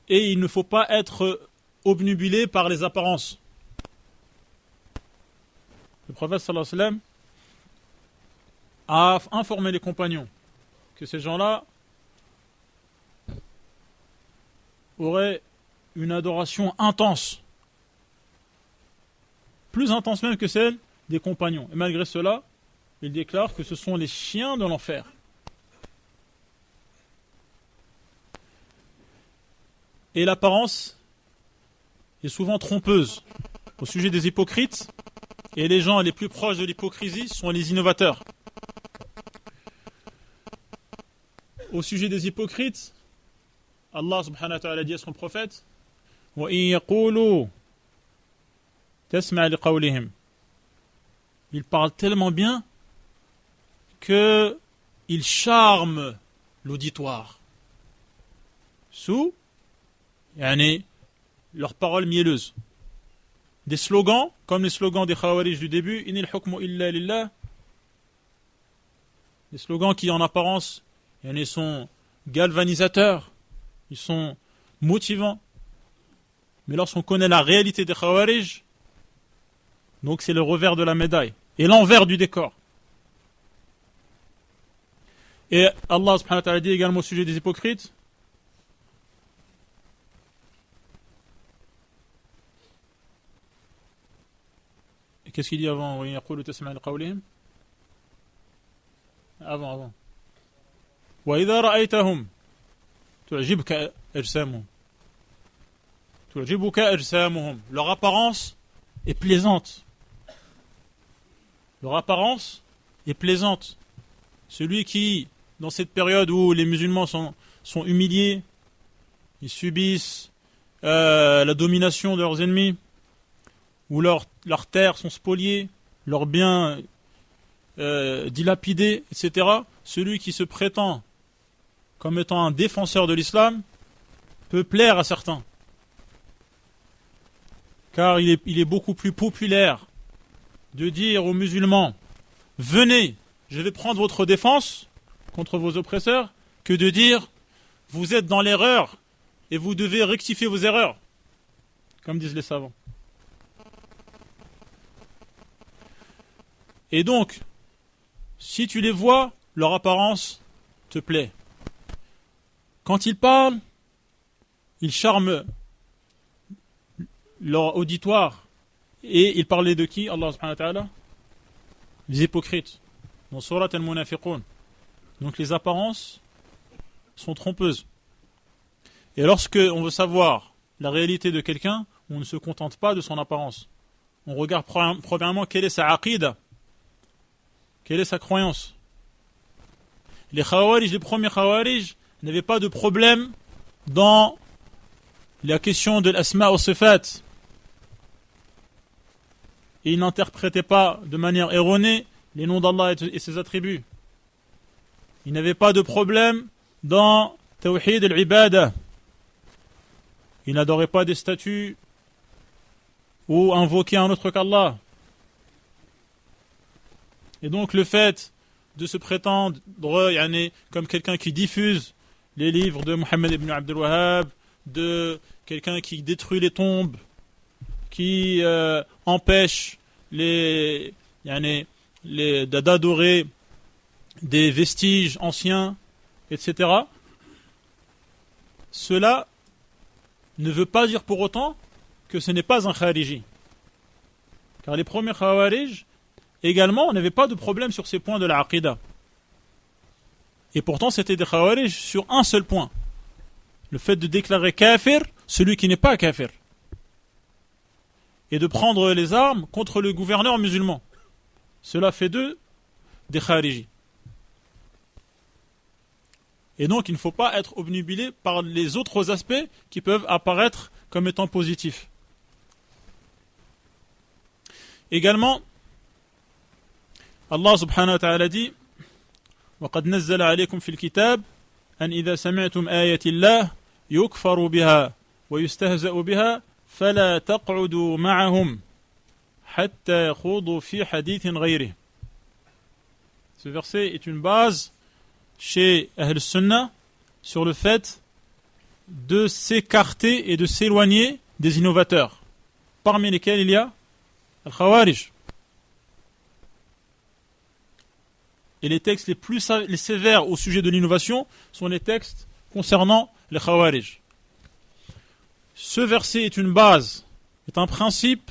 Et il ne faut pas être obnubilé par les apparences. Le prophète sallallahu alayhi wa sallam a informé les compagnons que ces gens-là auraient une adoration intense, plus intense même que celle des compagnons. Et malgré cela, il déclare que ce sont les chiens de l'enfer. Et l'apparence est souvent trompeuse. Au sujet des hypocrites, et les gens les plus proches de l'hypocrisie sont les innovateurs. Au sujet des hypocrites, Allah subhanahu wa ta'ala dit à son prophète وَإِن يَقُولُوا تَسْمَعْ لِقَوْلِهِمْ. Ils parlent tellement bien qu'ils charment l'auditoire. Sous leurs paroles mielleuses. Des slogans, comme les slogans des Khawarij du début, Inil hukmu illa lillah. Des slogans qui en apparence sont galvanisateurs, ils sont motivants. Mais lorsqu'on connaît la réalité des Khawarij, donc c'est le revers de la médaille et l'envers du décor. Et Allah subhanahu wa ta'ala dit également au sujet des hypocrites et qu'est-ce qu'il dit avant Avant. وَإِذَا رَأَيْتَهُمْ تُعْجِبْكَ أَجْسَامُهُمْ تُعْجِبُكَ أَجْسَامُهُمْ. Leur apparence est plaisante. Leur apparence est plaisante. Celui qui, dans cette période où les musulmans sont humiliés, ils subissent la domination de leurs ennemis, où leurs terres sont spoliées, leurs biens dilapidés, etc. Celui qui se prétend comme étant un défenseur de l'islam peut plaire à certains. Car il est beaucoup plus populaire de dire aux musulmans « Venez, je vais prendre votre défense contre vos oppresseurs » que de dire « Vous êtes dans l'erreur et vous devez rectifier vos erreurs », comme disent les savants. Et donc, si tu les vois, leur apparence te plaît. Quand ils parlent, ils charment leur auditoire. Et ils parlaient de qui, Allah subhanahu wa ta'ala? Les hypocrites. Dans Surat al-Munafiqun. Donc les apparences sont trompeuses. Et lorsque on veut savoir la réalité de quelqu'un, on ne se contente pas de son apparence. On regarde premièrement quelle est sa aqida, quelle est sa croyance. Les premiers Khawarij n'avaient pas de problème dans la question de l'asma wa sifat. Et ils n'interprétaient pas de manière erronée les noms d'Allah et ses attributs. Ils n'avaient pas de problème dans Tawhid al-Ibadah. Ils n'adoraient pas des statues ou invoquaient un autre qu'Allah. Et donc le fait de se prétendre comme quelqu'un qui diffuse les livres de Mohammed ibn Abdul Wahhab, de quelqu'un qui détruit les tombes, qui empêche d'adorer des vestiges anciens, etc. Cela ne veut pas dire pour autant que ce n'est pas un khariji. Car les premiers khawarij, également, n'avaient pas de problème sur ces points de la aqida. Et pourtant, c'était des khawarij sur un seul point. Le fait de déclarer kafir, celui qui n'est pas kafir. Et de prendre les armes contre le gouverneur musulman. Cela fait d'eux des khariji. Et donc, il ne faut pas être obnubilé par les autres aspects qui peuvent apparaître comme étant positifs. Également, Allah subhanahu wa ta'ala dit وَقَدْ نَزَّلَ عَلَيْكُمْ فِي الْكِتَابِ أَنْ إِذَا سَمِعْتُمْ آيَةِ اللَّهِ يُكْفَرُ بِهَا ويستهزأ بها فلا تقعدوا معهم حتى يخوضوا في حديث غيره. Ce verset est une base chez Ahl Sunnah sur le fait de s'écarter et de s'éloigner des innovateurs, parmi lesquels il y a Al-Khawarij. Et les textes les sévères au sujet de l'innovation sont les textes concernant les Khawarij. Ce verset est une base, est un principe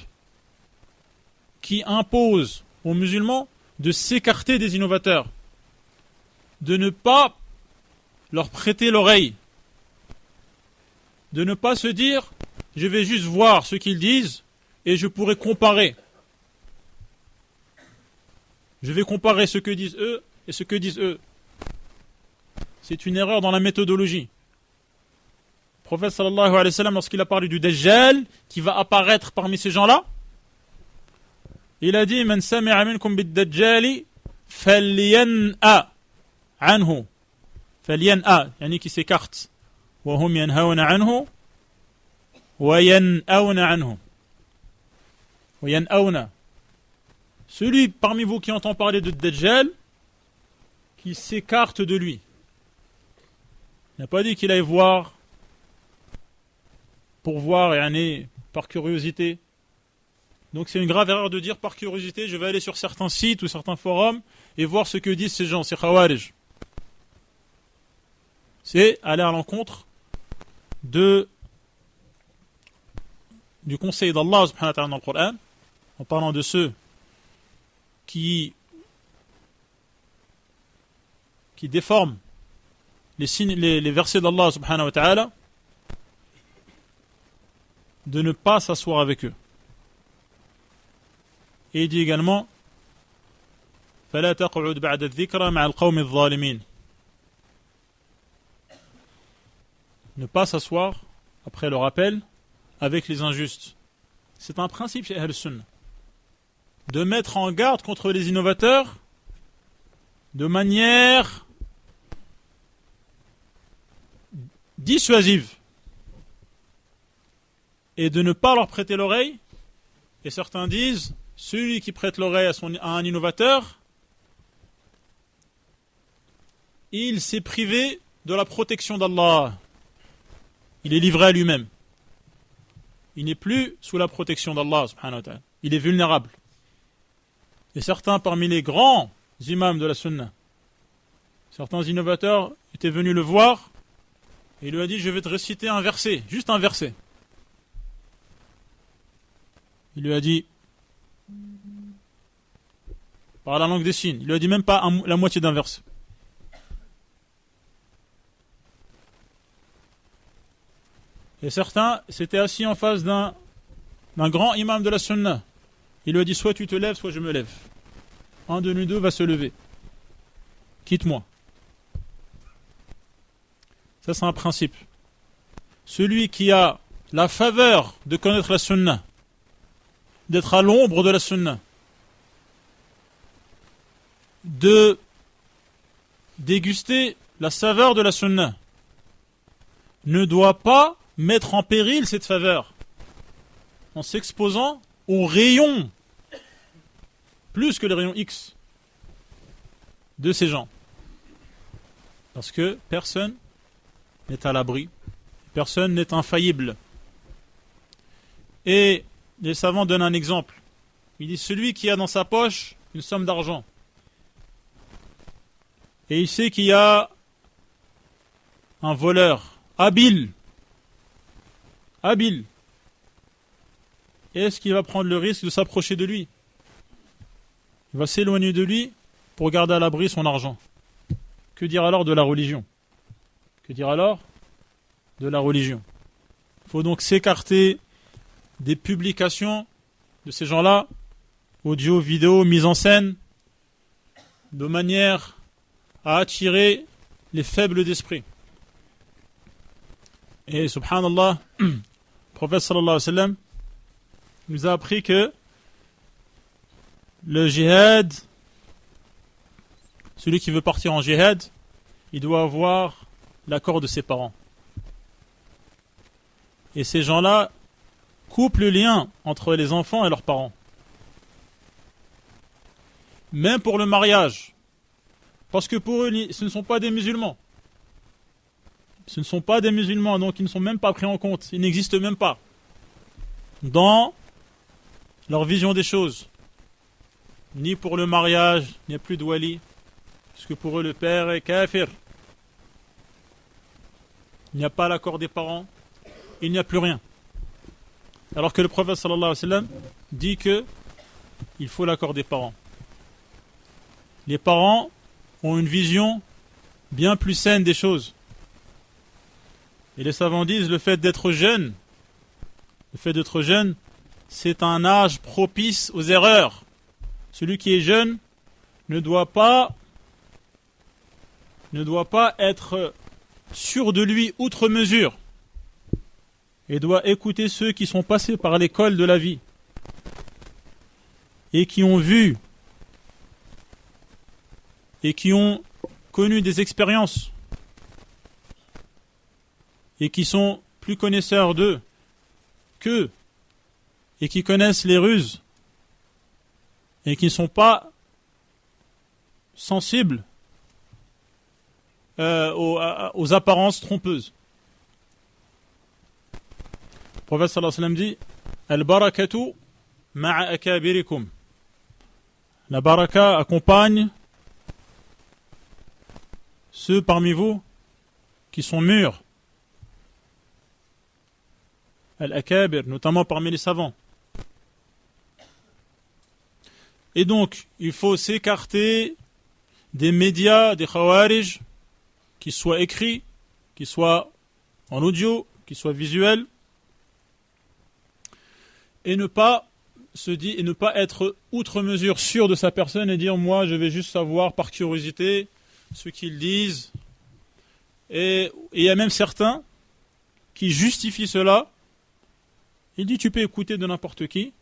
qui impose aux musulmans de s'écarter des innovateurs, de ne pas leur prêter l'oreille, de ne pas se dire je vais juste voir ce qu'ils disent et je pourrai comparer. Je vais comparer ce que disent eux et ce que disent eux. C'est une erreur dans la méthodologie. Le prophète sallallahu alayhi wa sallam, lorsqu'il a parlé du Dajjal qui va apparaître parmi ces gens-là, il a dit Man sami'a minkum bid-Dajjali falyan'a anhu. Falyan'a, yani qui s'écarte. Wa hum yanhauna anhu wa yan'auna anhu. Wa yan'auna. Celui parmi vous qui entend parler de Dajjal, qui s'écarte de lui. Il n'a pas dit qu'il aille voir pour voir et par curiosité. Donc c'est une grave erreur de dire par curiosité, je vais aller sur certains sites ou certains forums et voir ce que disent ces gens, ces Khawarij. C'est aller à l'encontre du conseil d'Allah subhanahu wa ta'ala dans le Coran, en parlant de ceux qui déforment les versets d'Allah subhanahu wa ta'ala, de ne pas s'asseoir avec eux. Et il dit également فَلَا تَقْعُدْ بَعْدَ الذِّكْرَ مَعَ الْقَوْمِ الظَّالِمِينَ. Ne pas s'asseoir, après le rappel, avec les injustes. C'est un principe chez Ahl Sunnah. De mettre en garde contre les innovateurs de manière dissuasive et de ne pas leur prêter l'oreille. Et certains disent, celui qui prête l'oreille à un innovateur, il s'est privé de la protection d'Allah. Il est livré à lui-même. Il n'est plus sous la protection d'Allah subhanahu wa ta'ala. Il est vulnérable. Et certains parmi les grands imams de la Sunna, certains innovateurs étaient venus le voir et il lui a dit je vais te réciter un verset, juste un verset. Il lui a dit par la langue des signes, il lui a dit même pas la moitié d'un verset. Et certains s'étaient assis en face d'un grand imam de la Sunna. Il lui a dit soit tu te lèves, soit je me lève. Un de nous deux va se lever. Quitte-moi. Ça c'est un principe. Celui qui a la faveur de connaître la Sunna, d'être à l'ombre de la Sunna, de déguster la saveur de la Sunna, ne doit pas mettre en péril cette faveur en s'exposant aux rayons, plus que les rayons X de ces gens. Parce que personne n'est à l'abri, personne n'est infaillible. Et les savants donnent un exemple. Il dit celui qui a dans sa poche une somme d'argent et il sait qu'il y a un voleur habile. Est-ce qu'il va prendre le risque de s'approcher de lui? Il va s'éloigner de lui pour garder à l'abri son argent. Que dire alors de la religion? Que dire alors de la religion? Il faut donc s'écarter des publications de ces gens-là, audio, vidéo, mise en scène, de manière à attirer les faibles d'esprit. Et subhanallah, le prophète sallallahu alayhi wa sallam nous a appris que le jihad, celui qui veut partir en jihad, il doit avoir l'accord de ses parents. Et ces gens-là coupent le lien entre les enfants et leurs parents. Même pour le mariage. Parce que pour eux, ce ne sont pas des musulmans. Ce ne sont pas des musulmans, donc ils ne sont même pas pris en compte. Ils n'existent même pas dans leur vision des choses. Ni pour le mariage, il n'y a plus de wali. Parce que pour eux, le père est kafir. Il n'y a pas l'accord des parents. Il n'y a plus rien. Alors que le prophète sallallahu alayhi wa sallam dit que il faut l'accord des parents. Les parents ont une vision bien plus saine des choses. Et les savants disent le fait d'être jeune, c'est un âge propice aux erreurs. Celui qui est jeune ne doit pas être sûr de lui outre mesure et doit écouter ceux qui sont passés par l'école de la vie et qui ont vu et qui ont connu des expériences et qui sont plus connaisseurs d'eux qu'eux et qui connaissent les ruses et qui ne sont pas sensibles aux apparences trompeuses. Le prophète sallallahu alayhi wa sallam dit Al-barakatu ma'a akabirikum. La baraka accompagne ceux parmi vous qui sont mûrs. Al-akabir, notamment parmi les savants. Et donc, il faut s'écarter des médias, des khawarij, qu'ils soient écrits, qu'ils soient en audio, qu'ils soient visuels, et ne pas être outre mesure sûr de sa personne et dire moi je vais juste savoir par curiosité ce qu'ils disent. Et il y a même certains qui justifient cela. Il dit tu peux écouter de n'importe qui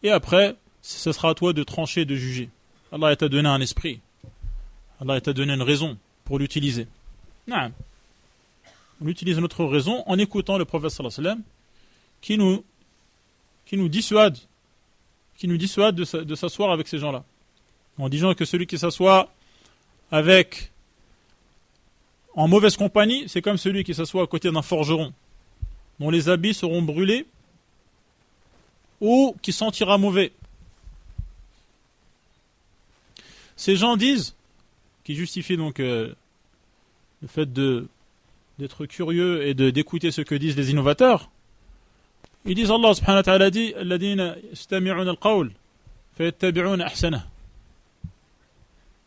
et après ce sera à toi de trancher, de juger. Allah t'a donné un esprit. Allah t'a donné une raison pour l'utiliser. Non. On utilise notre raison en écoutant le prophète sallallahu alayhi wa sallam qui nous dissuade de s'asseoir avec ces gens-là. En disant que celui qui s'assoit en mauvaise compagnie, c'est comme celui qui s'assoit à côté d'un forgeron, dont les habits seront brûlés ou qui sentira mauvais. Ces gens disent, qui justifient donc le fait d'être curieux et d'écouter ce que disent les innovateurs, ils disent Allah subhanahu wa ta'ala dit alladhina yastami'una al-qawl fayattabi'una ahsanah.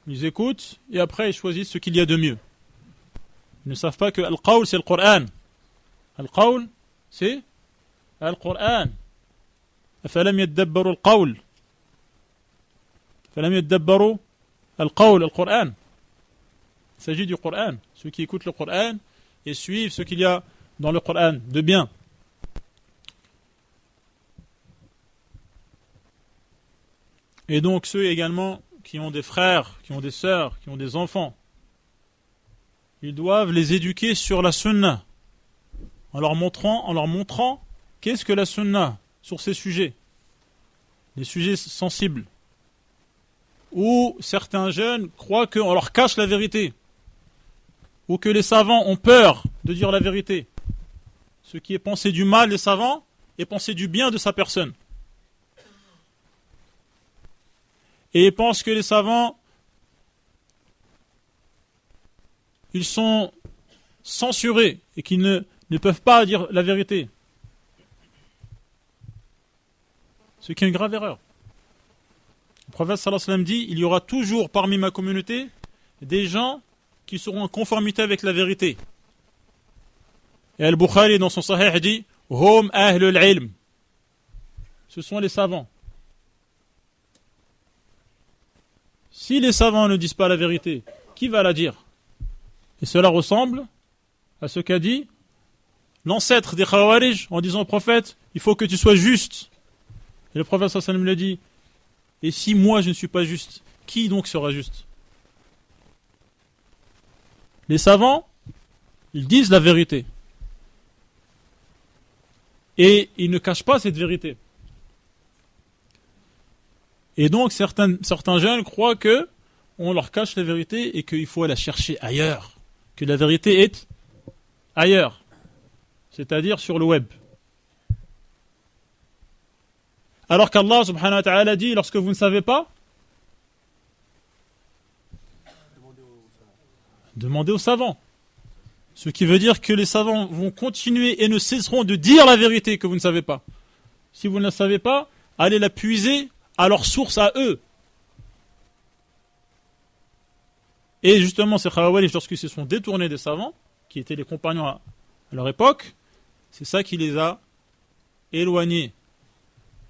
Ils écoutent et après ils choisissent ce qu'il y a de mieux. Ils ne savent pas que al-qawl c'est le Coran. Al-qawl c'est al-Coran. أفلم يدبروا القول فلم يدبروا القول القرآن. Il s'agit du Coran. Ceux qui écoutent le Coran et suivent ce qu'il y a dans le Coran de bien. Et donc ceux également qui ont des frères, qui ont des sœurs, qui ont des enfants, ils doivent les éduquer sur la sunna, en leur montrant qu'est-ce que la sunna sur ces sujets, les sujets sensibles, où certains jeunes croient qu'on leur cache la vérité, ou que les savants ont peur de dire la vérité. Ce qui est pensé du mal des savants est pensé du bien de sa personne. Et ils pensent que les savants, ils sont censurés et qu'ils ne peuvent pas dire la vérité. Ce qui est une grave erreur. Le prophète sallallahu alayhi wa sallam dit, il y aura toujours parmi ma communauté des gens qui seront en conformité avec la vérité. Et Al-Bukhari dans son Sahih dit, hum ahlul ilm. Ce sont les savants. Si les savants ne disent pas la vérité, qui va la dire? Et cela ressemble à ce qu'a dit l'ancêtre des Khawarij en disant au prophète, il faut que tu sois juste. Et le prophète sallallahu alayhi wa sallam lui dit, et si moi je ne suis pas juste, qui donc sera juste? Les savants, ils disent la vérité. Et ils ne cachent pas cette vérité. Et donc certains jeunes croient que on leur cache la vérité et qu'il faut la chercher ailleurs. Que la vérité est ailleurs. C'est-à-dire sur le web. Alors qu'Allah subhanahu wa ta'ala dit, lorsque vous ne savez pas, demandez aux savants. Ce qui veut dire que les savants vont continuer et ne cesseront de dire la vérité que vous ne savez pas. Si vous ne la savez pas, allez la puiser à leur source à eux. Et justement, ces Khawarij, lorsqu'ils se sont détournés des savants, qui étaient les compagnons à leur époque, c'est ça qui les a éloignés.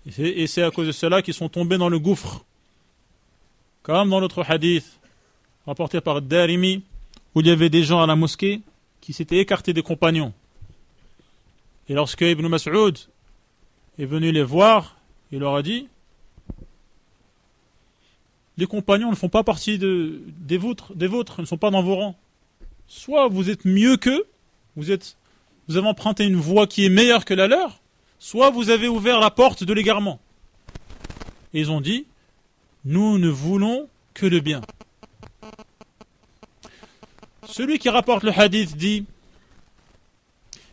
Et c'est à cause de cela qu'ils sont tombés dans le gouffre. Comme dans l'autre hadith, rapporté par Darimi, où il y avait des gens à la mosquée qui s'étaient écartés des compagnons. Et lorsque Ibn Mas'ud est venu les voir, il leur a dit: les compagnons ne font pas partie des vôtres, ne sont pas dans vos rangs. Soit vous êtes mieux qu'eux, vous avez emprunté une voie qui est meilleure que la leur, soit vous avez ouvert la porte de l'égarement. Et ils ont dit: nous ne voulons que le bien. Celui qui rapporte le hadith dit: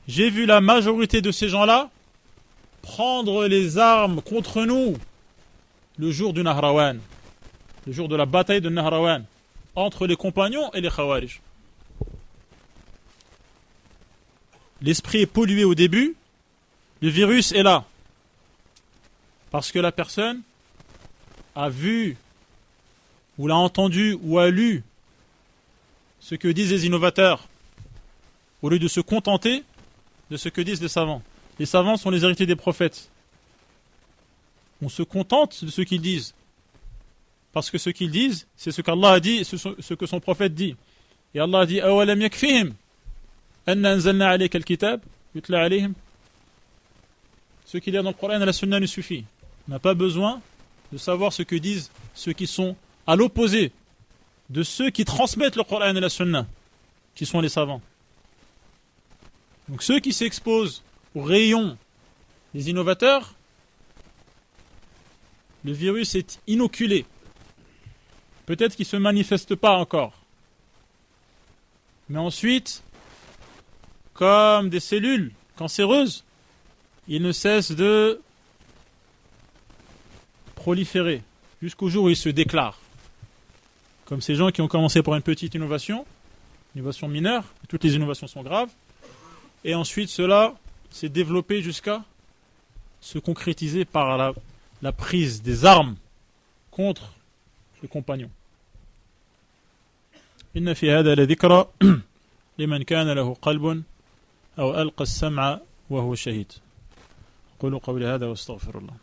j'ai vu la majorité de ces gens-là prendre les armes contre nous le jour du Nahrawan, le jour de la bataille de Nahrawan, entre les compagnons et les Khawarij. L'esprit est pollué au début, le virus est là. Parce que la personne a vu, ou l'a entendu, ou a lu ce que disent les innovateurs, au lieu de se contenter de ce que disent les savants. Les savants sont les héritiers des prophètes. On se contente de ce qu'ils disent. Parce que ce qu'ils disent, c'est ce qu'Allah a dit et ce que son prophète dit. Et Allah a dit: awalam yakfihim anna anzalna alayka al-kitab yutla alayhim. Ce qu'il y a dans le Coran et la Sunna nous suffit. On n'a pas besoin de savoir ce que disent ceux qui sont à l'opposé de ceux qui transmettent le Coran et la Sunna, qui sont les savants. Donc ceux qui s'exposent aux rayons des innovateurs, le virus est inoculé. Peut-être qu'il ne se manifeste pas encore. Mais ensuite, comme des cellules cancéreuses, il ne cesse de proliférer jusqu'au jour où il se déclare. Comme ces gens qui ont commencé par une petite innovation mineure, toutes les innovations sont graves, et ensuite cela s'est développé jusqu'à se concrétiser par la prise des armes contre les compagnons. إن في هذا لذكرى لمن كان له قلب أو ألقى السمع وهو شهيد. قولوا قولي هذا واستغفر الله.